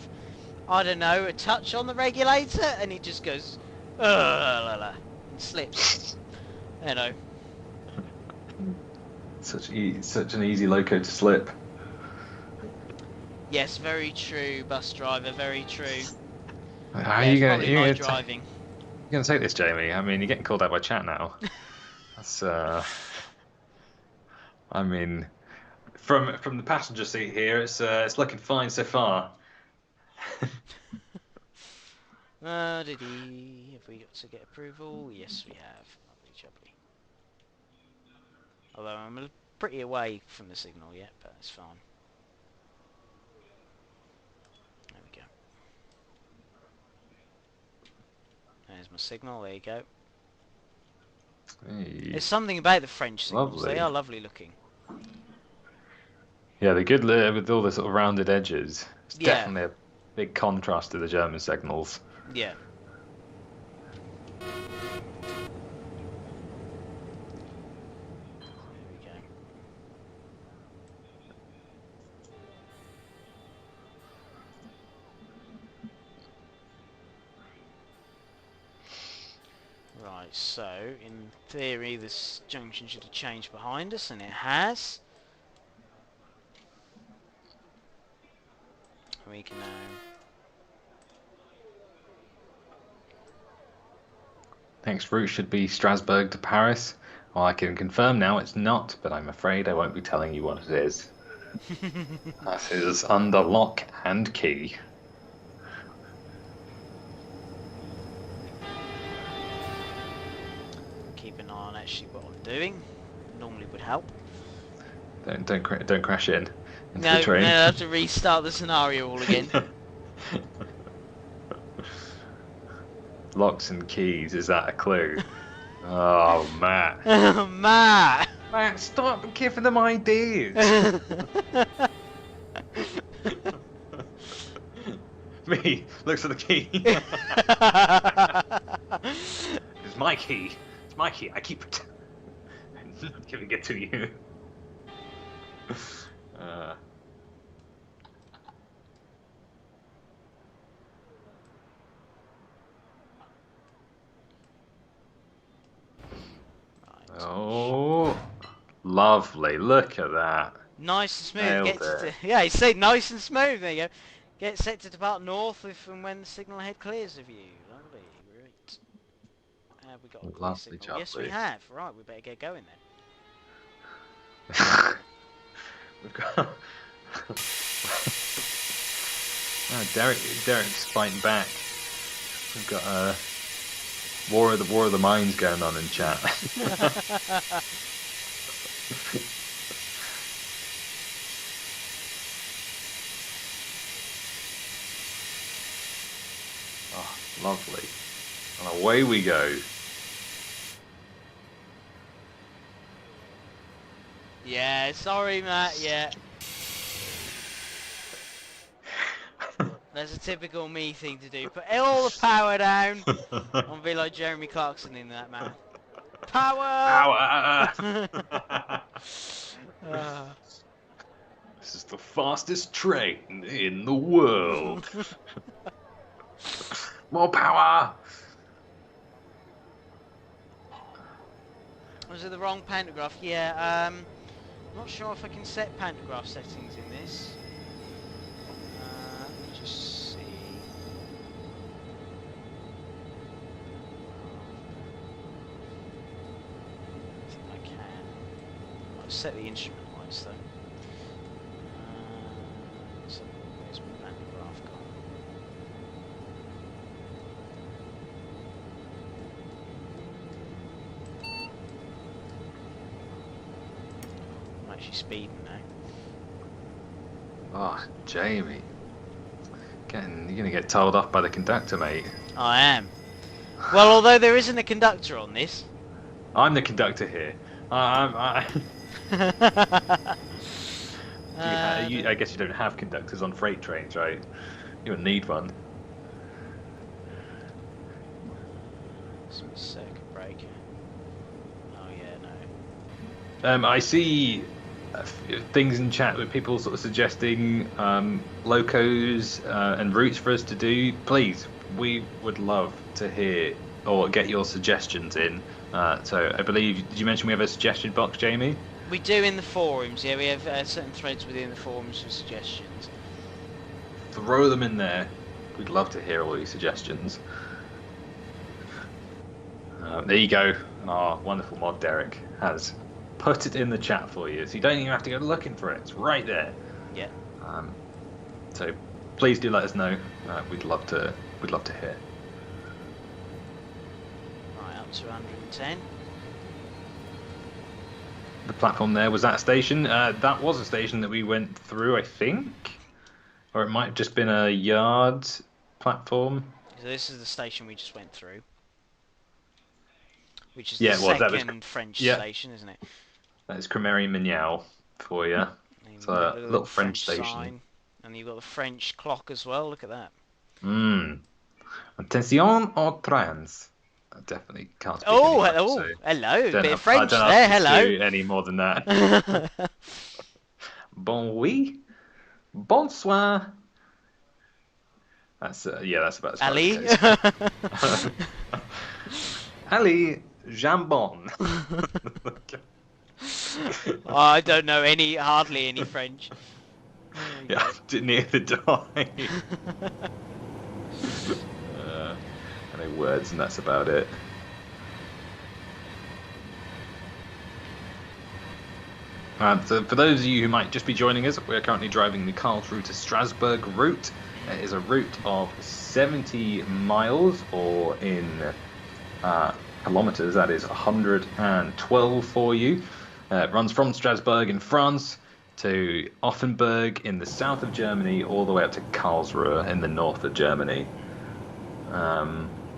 I don't know, a touch on the regulator, and it just goes, and slips. You know. Such an easy loco to slip. Yes, very true, bus driver, very true. How are you probably my gonna driving. you're gonna take this, Jamie? I mean, you're getting called out by chat now. That's I mean, from the passenger seat here, it's looking fine so far. Have we got to get approval? Yes, we have. Lovely jubbly. Although I'm pretty away from the signal yet, but it's fine. There we go. There's my signal. There you go. Hey, There's something about the French signals. lovely. They are lovely looking. Yeah, they're good with all the sort of rounded edges. It's Yeah. definitely a big contrast to the German signals. Yeah. Right, so in theory this junction should have changed behind us, and it has. We can now... Next route should be Strasbourg to Paris. Well, I can confirm now it's not, but I'm afraid I won't be telling you what it is. That is under lock and key. Keep an eye on actually what I'm doing. Normally would help. Don't crash in into No, the train. no, I have to restart the scenario all again. Locks and keys, is that a clue? Oh, Matt. Matt! Matt, stop giving them ideas. Me looks at the key. It's my key. It's my key. I keep it. I'm not giving it to you. Oh, lovely. Look at that. Nice and smooth. Nailed Yeah, he said nice and smooth. There you go. Get set to depart north if and when the signal head clears of you. Lovely. Right. Have we got a clear Lovely, signal? Yes, we lovely. have. Right, we better get going then. We've got. Oh, Derek's fighting back. We've got war of the minds going on in chat. Oh, lovely. And away we go. Yeah, sorry, Matt. Yeah. That's a typical me thing to do. Put all the power down. I'll be like Jeremy Clarkson in that, man. Power! This is the fastest train in the world. More power! Was it the wrong pantograph? Yeah, I'm not sure if I can set pantograph settings in this. Let me just see. I think I can. I'll set the instrument lights though. So where's my pantograph gone? actually speeding now. Oh, Jamie. You're gonna get told off by the conductor, mate. I am. Well, although there isn't a conductor on this. I'm the conductor here. I guess you don't have conductors on freight trains, right? You don't need one. Circuit breaker. Oh yeah, no. I see things in chat with people sort of suggesting locos and routes for us to do. Please, we would love to hear or get your suggestions in. So I believe, did you mention we have a suggestion box, Jamie? We do in the forums, yeah, we have certain threads within the forums for suggestions. Throw them in there. We'd love to hear all your suggestions. There you go. Our wonderful mod Derek has put it in the chat for you, so you don't even have to go looking for it. It's right there. Yeah. So please do let us know. We'd love to hear. Right, up to 110. The platform there, was that a station? That was a station that we went through, I think, or it might have just been a yard platform. So this is the station we just went through, which is Yeah, the well, second French station, isn't it? That is Cremerie-Mignaud for you. It's a little French station. Sign, and you've got the French clock as well. Look at that. Attention aux trains. I definitely can't speak Oh, French, hello, so hello, a bit of I French don't there. have to Hello. do any more than that. Bon oui. Bonsoir. That's that's about as far Ali. as it goes. Ali Jambon. Oh, I don't know hardly any French. Yeah, neither do I. I know words, and that's about it. So for those of you who might just be joining us, we're currently driving the Karlsruhe to Strasbourg route. It is a route of 70 miles, or in kilometers, that is 112 for you. It runs from Strasbourg in France to Offenburg in the south of Germany, all the way up to Karlsruhe in the north of Germany.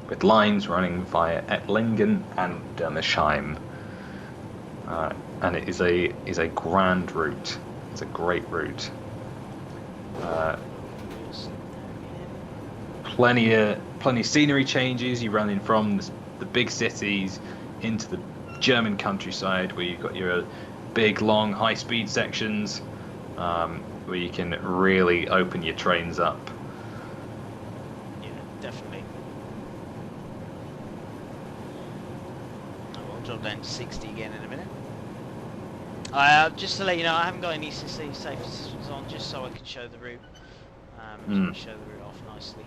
With lines running via Ettlingen and Dermersheim. And it is a grand route. It's a great route. Plenty of scenery changes. You run in from the big cities into the German countryside, where you've got your big, long, high-speed sections, where you can really open your trains up. Yeah, definitely. I'll drop down to 60 again in a minute. Just to let you know, I haven't got any safety systems on, just so I can show the route. So I can show the route off nicely.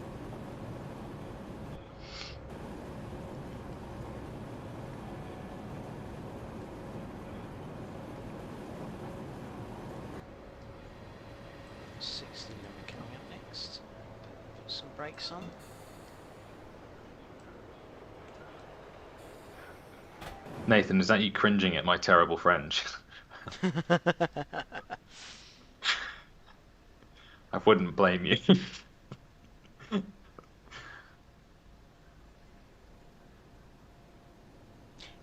Coming up next. Put some brakes on. Nathan, is that you cringing at my terrible French? I wouldn't blame you.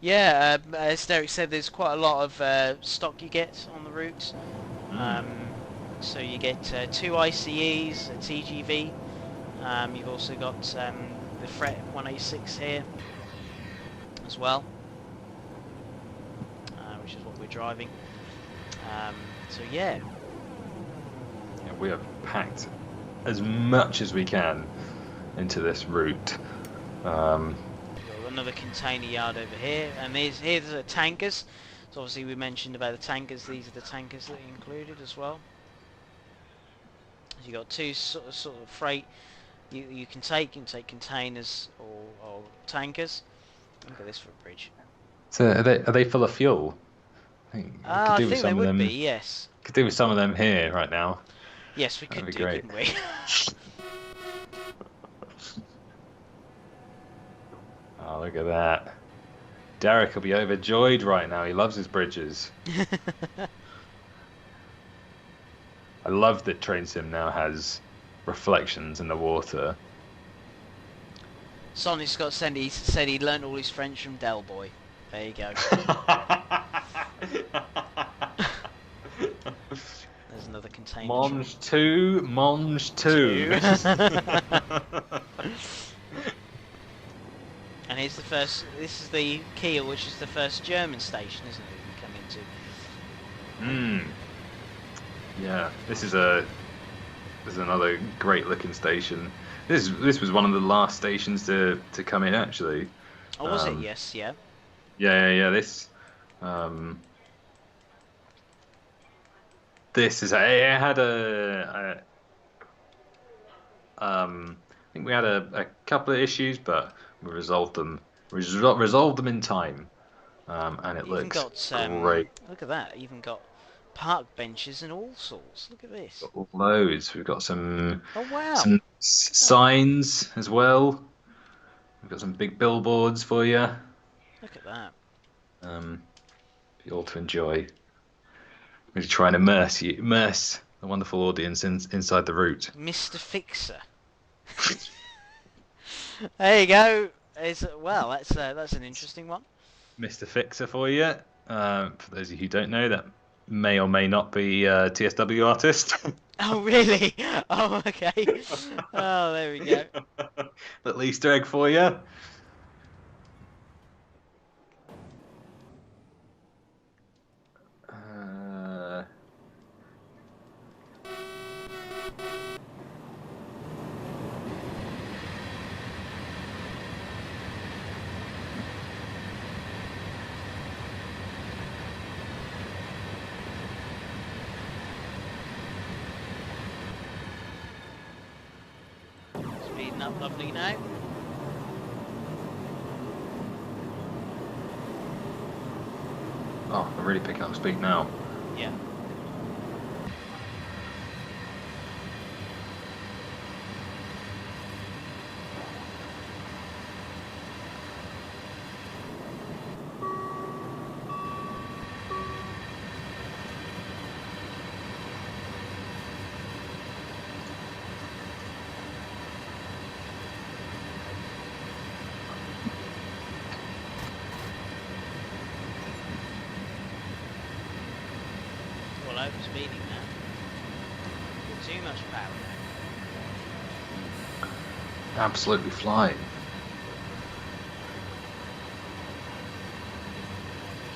Yeah, as Derek said, there's quite a lot of stock you get on the route. So you get 2 ICEs, a TGV. You've also got the Fret 186 here as well, which is what we're driving. So yeah, we have packed as much as we can into this route. Got another container yard over here, and here's the tankers. So obviously we mentioned about the tankers. These are the tankers that are included as well. So you got 2 sort of freight you can take. You can take containers or tankers. Look at this footbridge. So are they full of fuel? I think they would be. Yes. Could do with some of them here right now. Yes, we could do, couldn't we? Oh, look at that. Derek will be overjoyed right now. He loves his bridges. love that Train Sim now has reflections in the water. Sonic Scott said he learnt all his French from Del Boy. There you go. There's another container. Mange 2, Mange 2. And here's the first. This is the Kiel, which is the first German station, isn't it? We come into. Yeah, this is another great looking station. This was one of the last stations to come in, actually. Oh, was it? Yes, yeah. Yeah. This is it had I think we had a couple of issues, but we resolved them in time, and it Even looks got great. look at that. Even got park benches and all sorts. Look at this. Got loads. We've got some Oh wow. some signs as well. We've got some big billboards for you. Look at that. For you all to enjoy. We're trying to immerse the wonderful audience inside the route. Mr. Fixer. There you go. That's an interesting one. Mr. Fixer for you. For those of you who don't know, that may or may not be a TSW artist. Oh really? Oh okay. Oh, there we go. Little Easter egg for you. Speeding up lovely now. Oh, I'm really picking up speed now. Yeah. Over speeding now. Too much power now. Absolutely flying.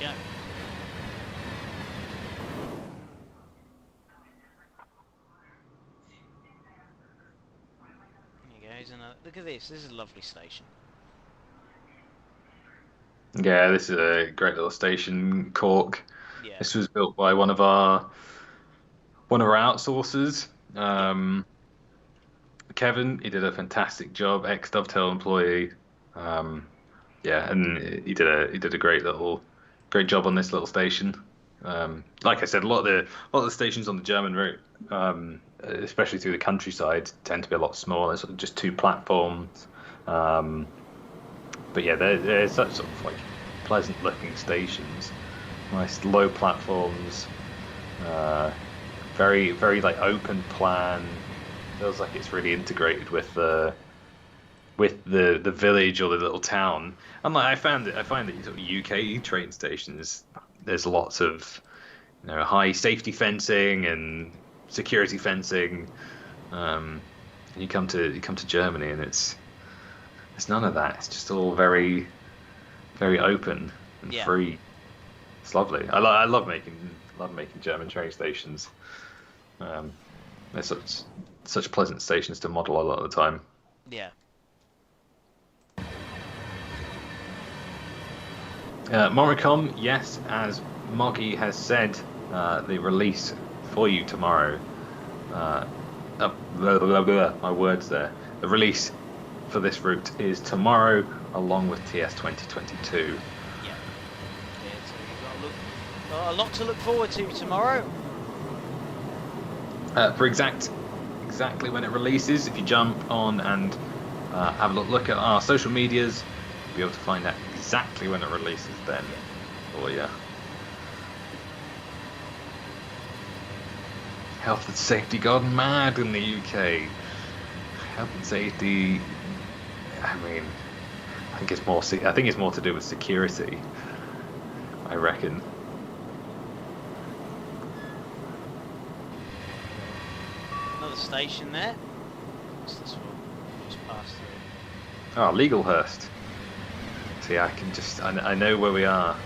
There we go. There goes another. Look at this. This is a lovely station. Yeah, this is a great little station, Cork. Yeah. This was built by one of our outsourcers, Kevin. He did a fantastic job, ex-Dovetail employee. Yeah, and he did a great job on this little station. Like I said, a lot of the stations on the German route, especially through the countryside, tend to be a lot smaller, sort of just 2 platforms. But yeah, they're such sort of like pleasant-looking stations, nice low platforms, very very like open plan. Feels like it's really integrated with the village or the little town. And like I find that sort of UK train stations, there's lots of high safety fencing and security fencing. And you come to Germany and it's none of that. It's just all very, very open and free. It's lovely. I love making German train stations. They're such pleasant stations to model a lot of the time. Yeah. Moricom, yes, as Moggy has said, the release for you tomorrow. Blah, blah, blah, blah, my words there. The release for this route is tomorrow, along with TS 2022. Yeah, so you've got a lot to look forward to tomorrow. For exactly when it releases, if you jump on and have a look at our social medias, you'll be able to find out exactly when it releases then. Oh yeah. health and safety gone mad in the UK. Health and safety. I mean, I think it's more. I think it's more to do with security. I reckon. Another station there. What's this one? Just past through. Oh, Legalhurst. See, I can just. I know where we are.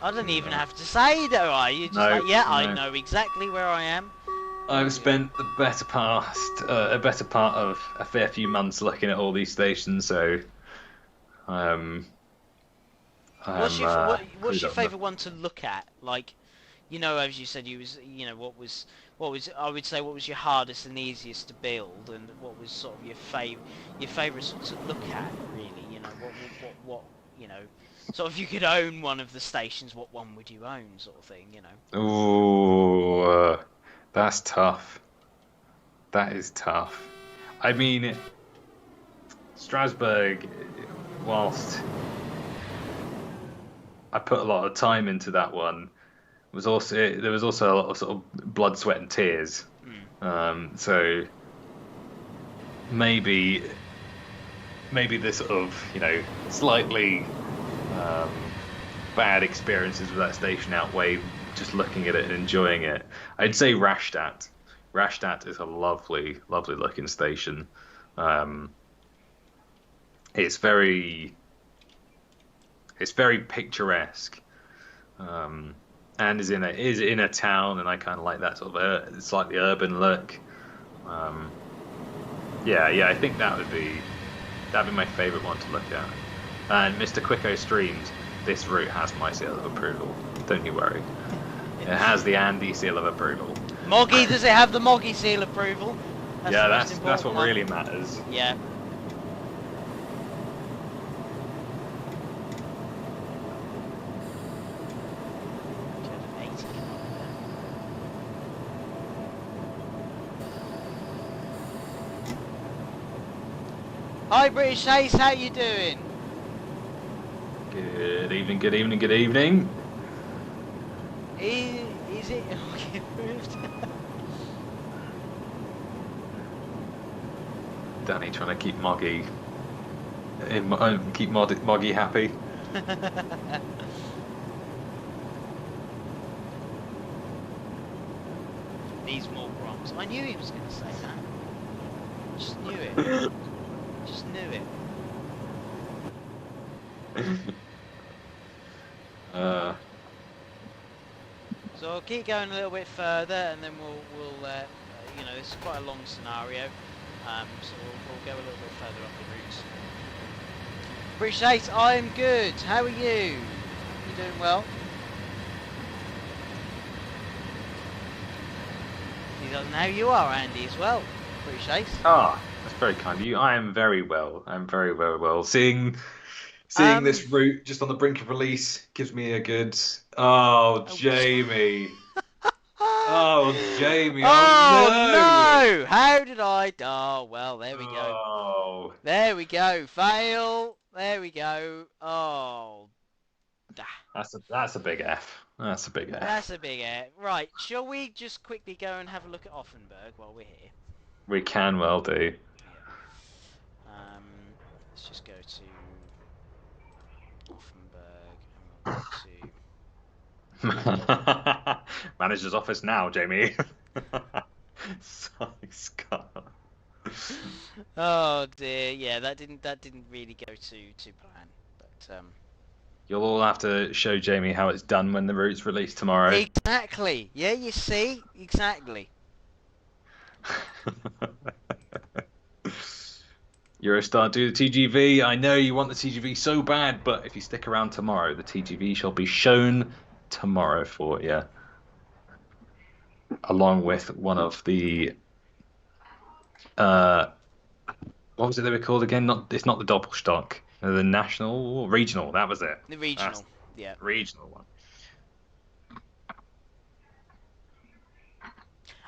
I don't even have to say, do I? You're just like, yeah, I know exactly where I am. I've spent the better part of a fair few months looking at all these stations, so what's your favourite one to look at? Like, you know, as you said, what was I would say what was your hardest and easiest to build, and what was sort of your favourite sort to look at, really? You know, what you know. So if you could own one of the stations, what one would you own, sort of thing, you know? Ooh, that's tough. That is tough. I mean, Strasbourg, whilst I put a lot of time into that one, there was also a lot of sort of blood, sweat, and tears. So maybe the sort of, you know, slightly bad experiences with that station outweigh just looking at it and enjoying it. I'd say Rastatt. Rastatt is a lovely, lovely looking station. It's very picturesque, and is in a town, and I kind of like that sort of slightly urban look. Yeah, I think that'd be my favourite one to look at. And Mr. Quicko Streams, this route has my seal of approval. Don't you worry. It has the Andy seal of approval. Moggy, does it have the Moggy seal approval? That's what really matters. Yeah. Hi British Ace, how you doing? Good evening, good evening, good evening. Is it approved? Danny trying to keep Moggy Moggy happy. Needs more prompts. I knew he was going to say that. Just knew it. Just knew it. So I'll keep going a little bit further, and then we'll you know, this is quite a long scenario, so we'll go a little bit further up the route. Appreciate, I'm good. How are you? You doing well? He doesn't know how you are, Andy, as well. Appreciate. Ah, that's very kind of you. I am very well. I'm very, very well. Seeing this route just on the brink of release gives me a good. Oh, Jamie. Oh, Jamie. Oh, no! no! How did I? Oh, well, there we go. Oh. There we go. Fail. There we go. Oh. That's a big F. That's a big F. That's a big F. Right, shall we just quickly go and have a look at Offenburg while we're here? We can well do. Yeah. Let's just go to Offenburg and we'll go to... Manager's office now, Jamie. Sorry, Scott. Oh dear, yeah, that didn't really go to plan, but You'll all have to show Jamie how it's done when the route's released tomorrow. Exactly. Yeah, you see, exactly. Eurostar, do the TGV. I know you want the TGV so bad, but if you stick around tomorrow, the TGV shall be shown tomorrow for you, along with one of the what was it they were called again? It's not the Doppelstock, the national, regional. That was it. The regional, yeah. Regional one.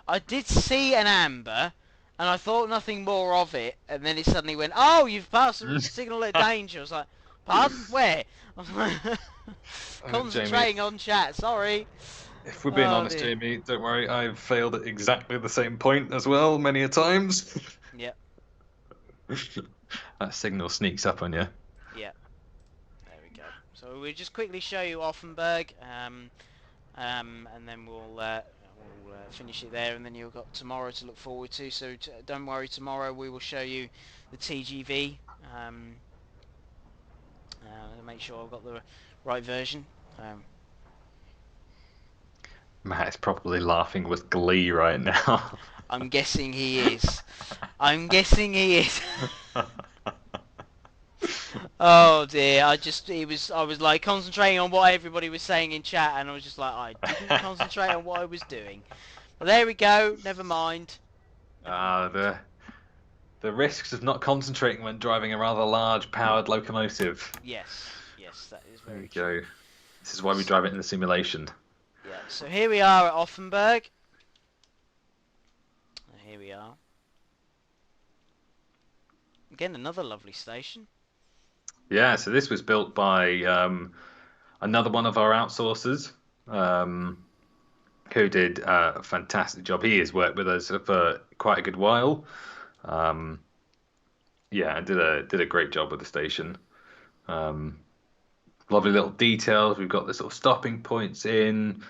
I did see an amber, and I thought nothing more of it, and then it suddenly went, "Oh, you've passed the signal at danger." I was like, "Pardon? Where?" I was like, concentrating on chat. Sorry. If we're being Oh honest, dear. Jamie, don't worry, I've failed at exactly the same point as well, many a times. Yep. That signal sneaks up on you. Yep. There we go. So we'll just quickly show you Offenburg, and then we'll finish it there, and then you've got tomorrow to look forward to. So don't worry, tomorrow we will show you the TGV. Make sure I've got the right version. Matt is probably laughing with glee right now. I'm guessing he is. I'm guessing he is. Oh dear, I was like concentrating on what everybody was saying in chat, and I was just like, I didn't concentrate on what I was doing. But there we go, never mind. The risks of not concentrating when driving a rather large powered locomotive. Yes, yes, that is There very you true. go. This is why we drive it in the simulation. Yeah, so here we are at Offenburg. Here we are. Again, another lovely station. Yeah, so this was built by another one of our outsourcers, who did a fantastic job. He has worked with us for quite a good while. Yeah, and did a great job with the station. Lovely little details. We've got the sort of stopping points in.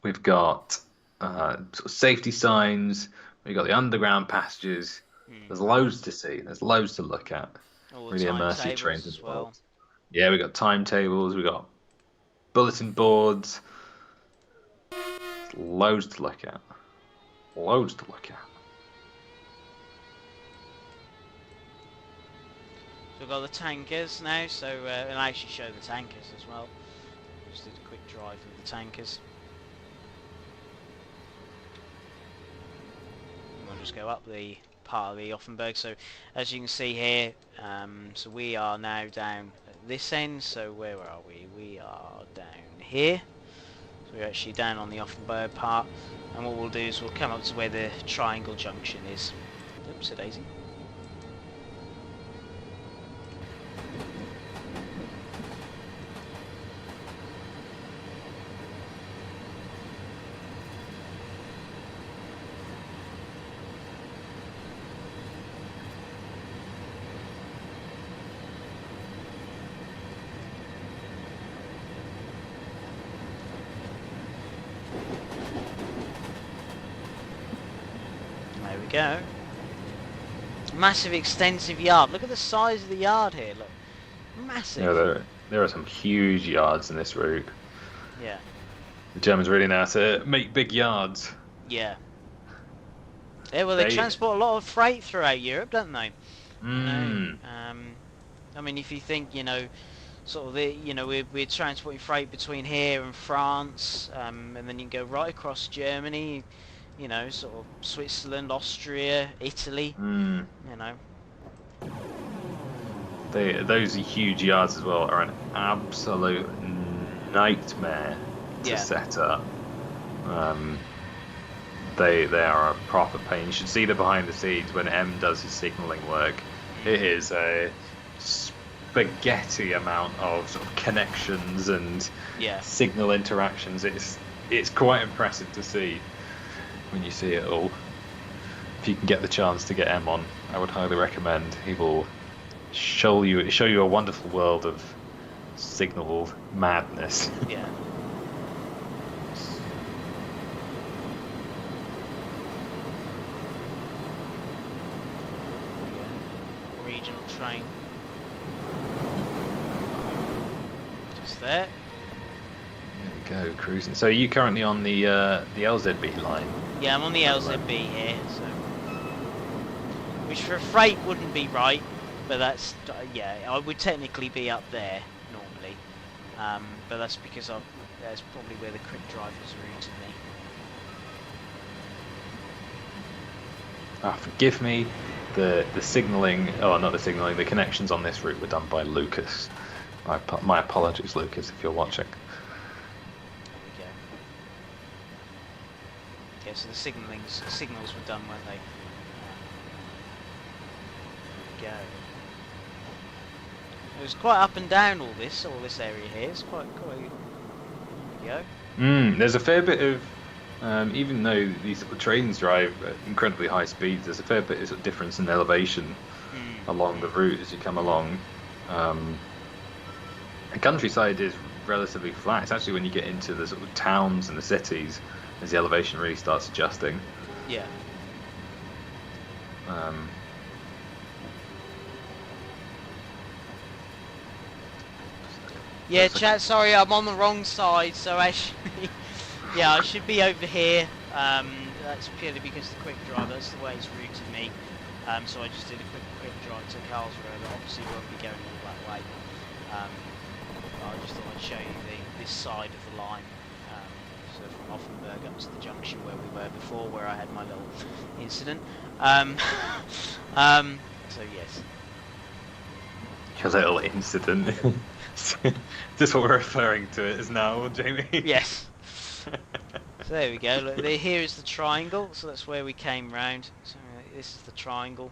We've got sort of safety signs. We've got the underground passages. There's loads to see. There's loads to look at. All the Really immersive timetables trains as well. involved. Yeah, we got timetables. We got bulletin boards. There's loads to look at. Loads to look at. So we've got the tankers now, so and I actually show the tankers as well. Just did a quick drive of the tankers. And we'll just go up the part of the Offenburg. So as you can see here, so we are now down at this end. So where are we? We are down here. So we're actually down on the Offenburg part. And what we'll do is we'll come up to where the triangle junction is. Oops, a daisy. There we go. Massive extensive yard. Look at the size of the yard here, look. Massive. Yeah, there are some huge yards in this route. Yeah. The Germans really know how to make big yards. Yeah. Yeah, well they transport a lot of freight throughout Europe, don't they? Mm. I mean, if you think, sort of we're transporting freight between here and France, and then you can go right across Germany, sort of Switzerland, Austria, Italy, Mm. Those huge yards as well are an absolute nightmare to set up. They are a proper pain. You should see the behind the scenes when M does his signalling work. It is a spaghetti amount of sort of connections and signal interactions. It's quite impressive to see when you see it all. If you can get the chance to get M on, I would highly recommend. He will show you a wonderful world of signal madness. Yeah. Regional train. Just there. There we go, cruising. So are you currently on the LZB line? Yeah, I'm on the LZB here, so which for freight wouldn't be right, but that's I would technically be up there normally, but that's because that's probably where the quick drivers routed me. Forgive me. The signalling, not the signalling, the connections on this route were done by Lucas. My apologies, Lucas, if you're watching. There we go. Yeah, so the signals were done, weren't they? There we go. was quite up and down. All this area here. It's quite. There we go. There's a fair bit of, even though these sort of trains drive at incredibly high speeds, there's a fair bit of, sort of difference in elevation along the route as you come along. The countryside is relatively flat. It's actually when you get into the sort of towns and the cities as the elevation really starts adjusting. Yeah. Yeah, chat. Sorry, I'm on the wrong side. So actually, yeah, I should be over here. That's purely because the quick drive. That's the way it's routed me. So I just did a quick drive to Karlsruhe. But obviously, won't be going all that way. I just thought I'd show you this side of the line. So from Offenburg up to the junction where we were before, where I had my little incident. So yes. Your little incident. Just what we're referring to it as now, Jamie. Yes. So there we go. Look, here is the triangle. So that's where we came round. So this is the triangle.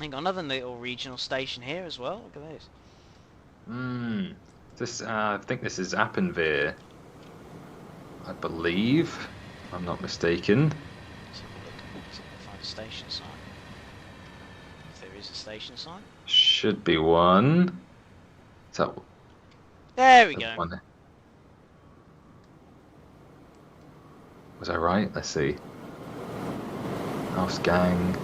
And got another little regional station here as well. Look at this. This I think this is Offenburg, I believe. If I'm not mistaken. Let's have a look. See if I can find a station sign. If there is a station sign. Should be one. Is that there we go. One? Was I right? Let's see. House Gang.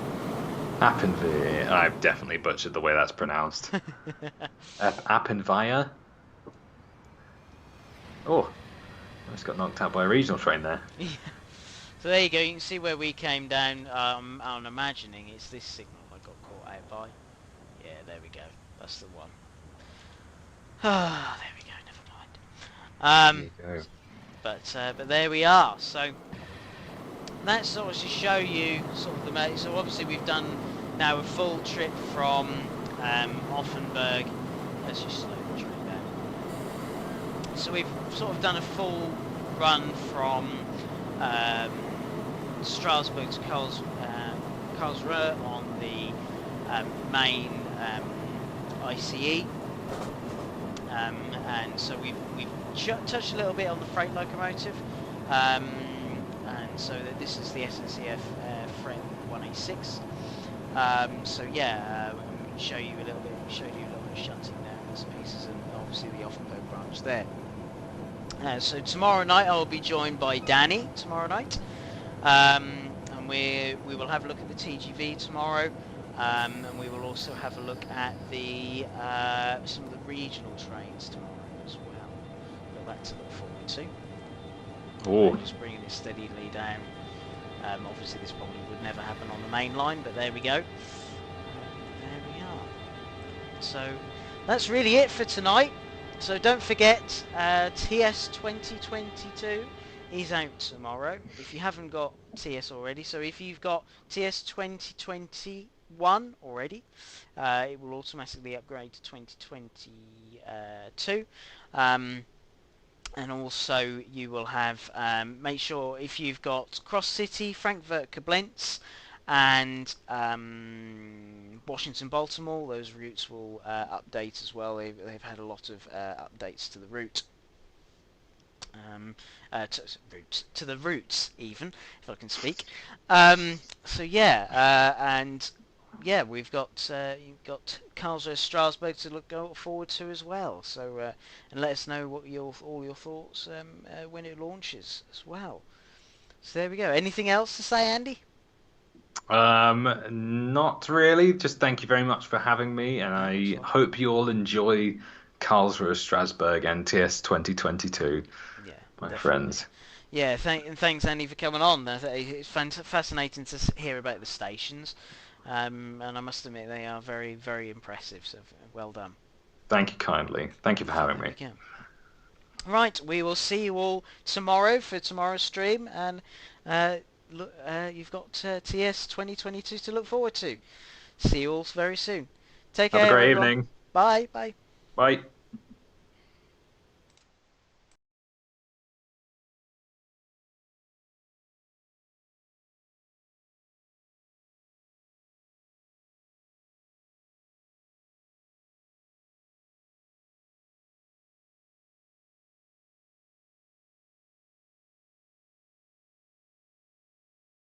Offenburg. I've definitely butchered the way that's pronounced. Offenburg. Oh, I just got knocked out by a regional train there. Yeah. So there you go. You can see where we came down. I'm imagining it's this signal I got caught out by. Yeah, there we go. That's the one. Ah, there we go. Never mind. There you go. But there we are. So that's sort of to show you sort of the. So obviously we've done now a full trip from Offenburg. Let's just slow the train down. So we've sort of done a full run from Strasbourg to Karlsruhe on the main ICE. And so we've touched a little bit on the freight locomotive, and so this is the SNCF Freight 186. So yeah, we'll show you a little bit. Showed you a little bit of shunting there, bits and pieces, and obviously the Offenburg branch there. So tomorrow night I'll be joined by Danny tomorrow night, and we will have a look at the TGV tomorrow. And we will also have a look at the some of the regional trains tomorrow as well. Got that to look forward to. Oh, Just bringing it steadily down. Obviously this probably would never happen on the main line, but there we go. There we are. So that's really it for tonight. So don't forget, TS 2022 is out tomorrow. If you haven't got TS already, so if you've got TS 2021 already, it will automatically upgrade to 2022. And also you will have, make sure if you've got Cross City, Frankfurt, Koblenz, and Washington, Baltimore, those routes will update as well. They've had a lot of updates to the route. To the routes even, if I can speak. So yeah, and yeah, we've got you've got Karlsruhe-Strasbourg to go forward to as well. So and let us know what all your thoughts when it launches as well. So there we go. Anything else to say, Andy? Not really. Just thank you very much for having me, and I hope you all enjoy Karlsruhe-Strasbourg and TS 2022. Yeah, my definitely. friends. Yeah, thanks Andy for coming on. It's fascinating to hear about the stations, and I must admit they are very, very impressive. So well done. Thank you kindly. Thank you for having me. Yeah. Right, we will see you all tomorrow for tomorrow's stream, and you've got TS 2022 to look forward to. See you all very soon. Take care. Have a great everyone. evening. Bye. Bye. Bye.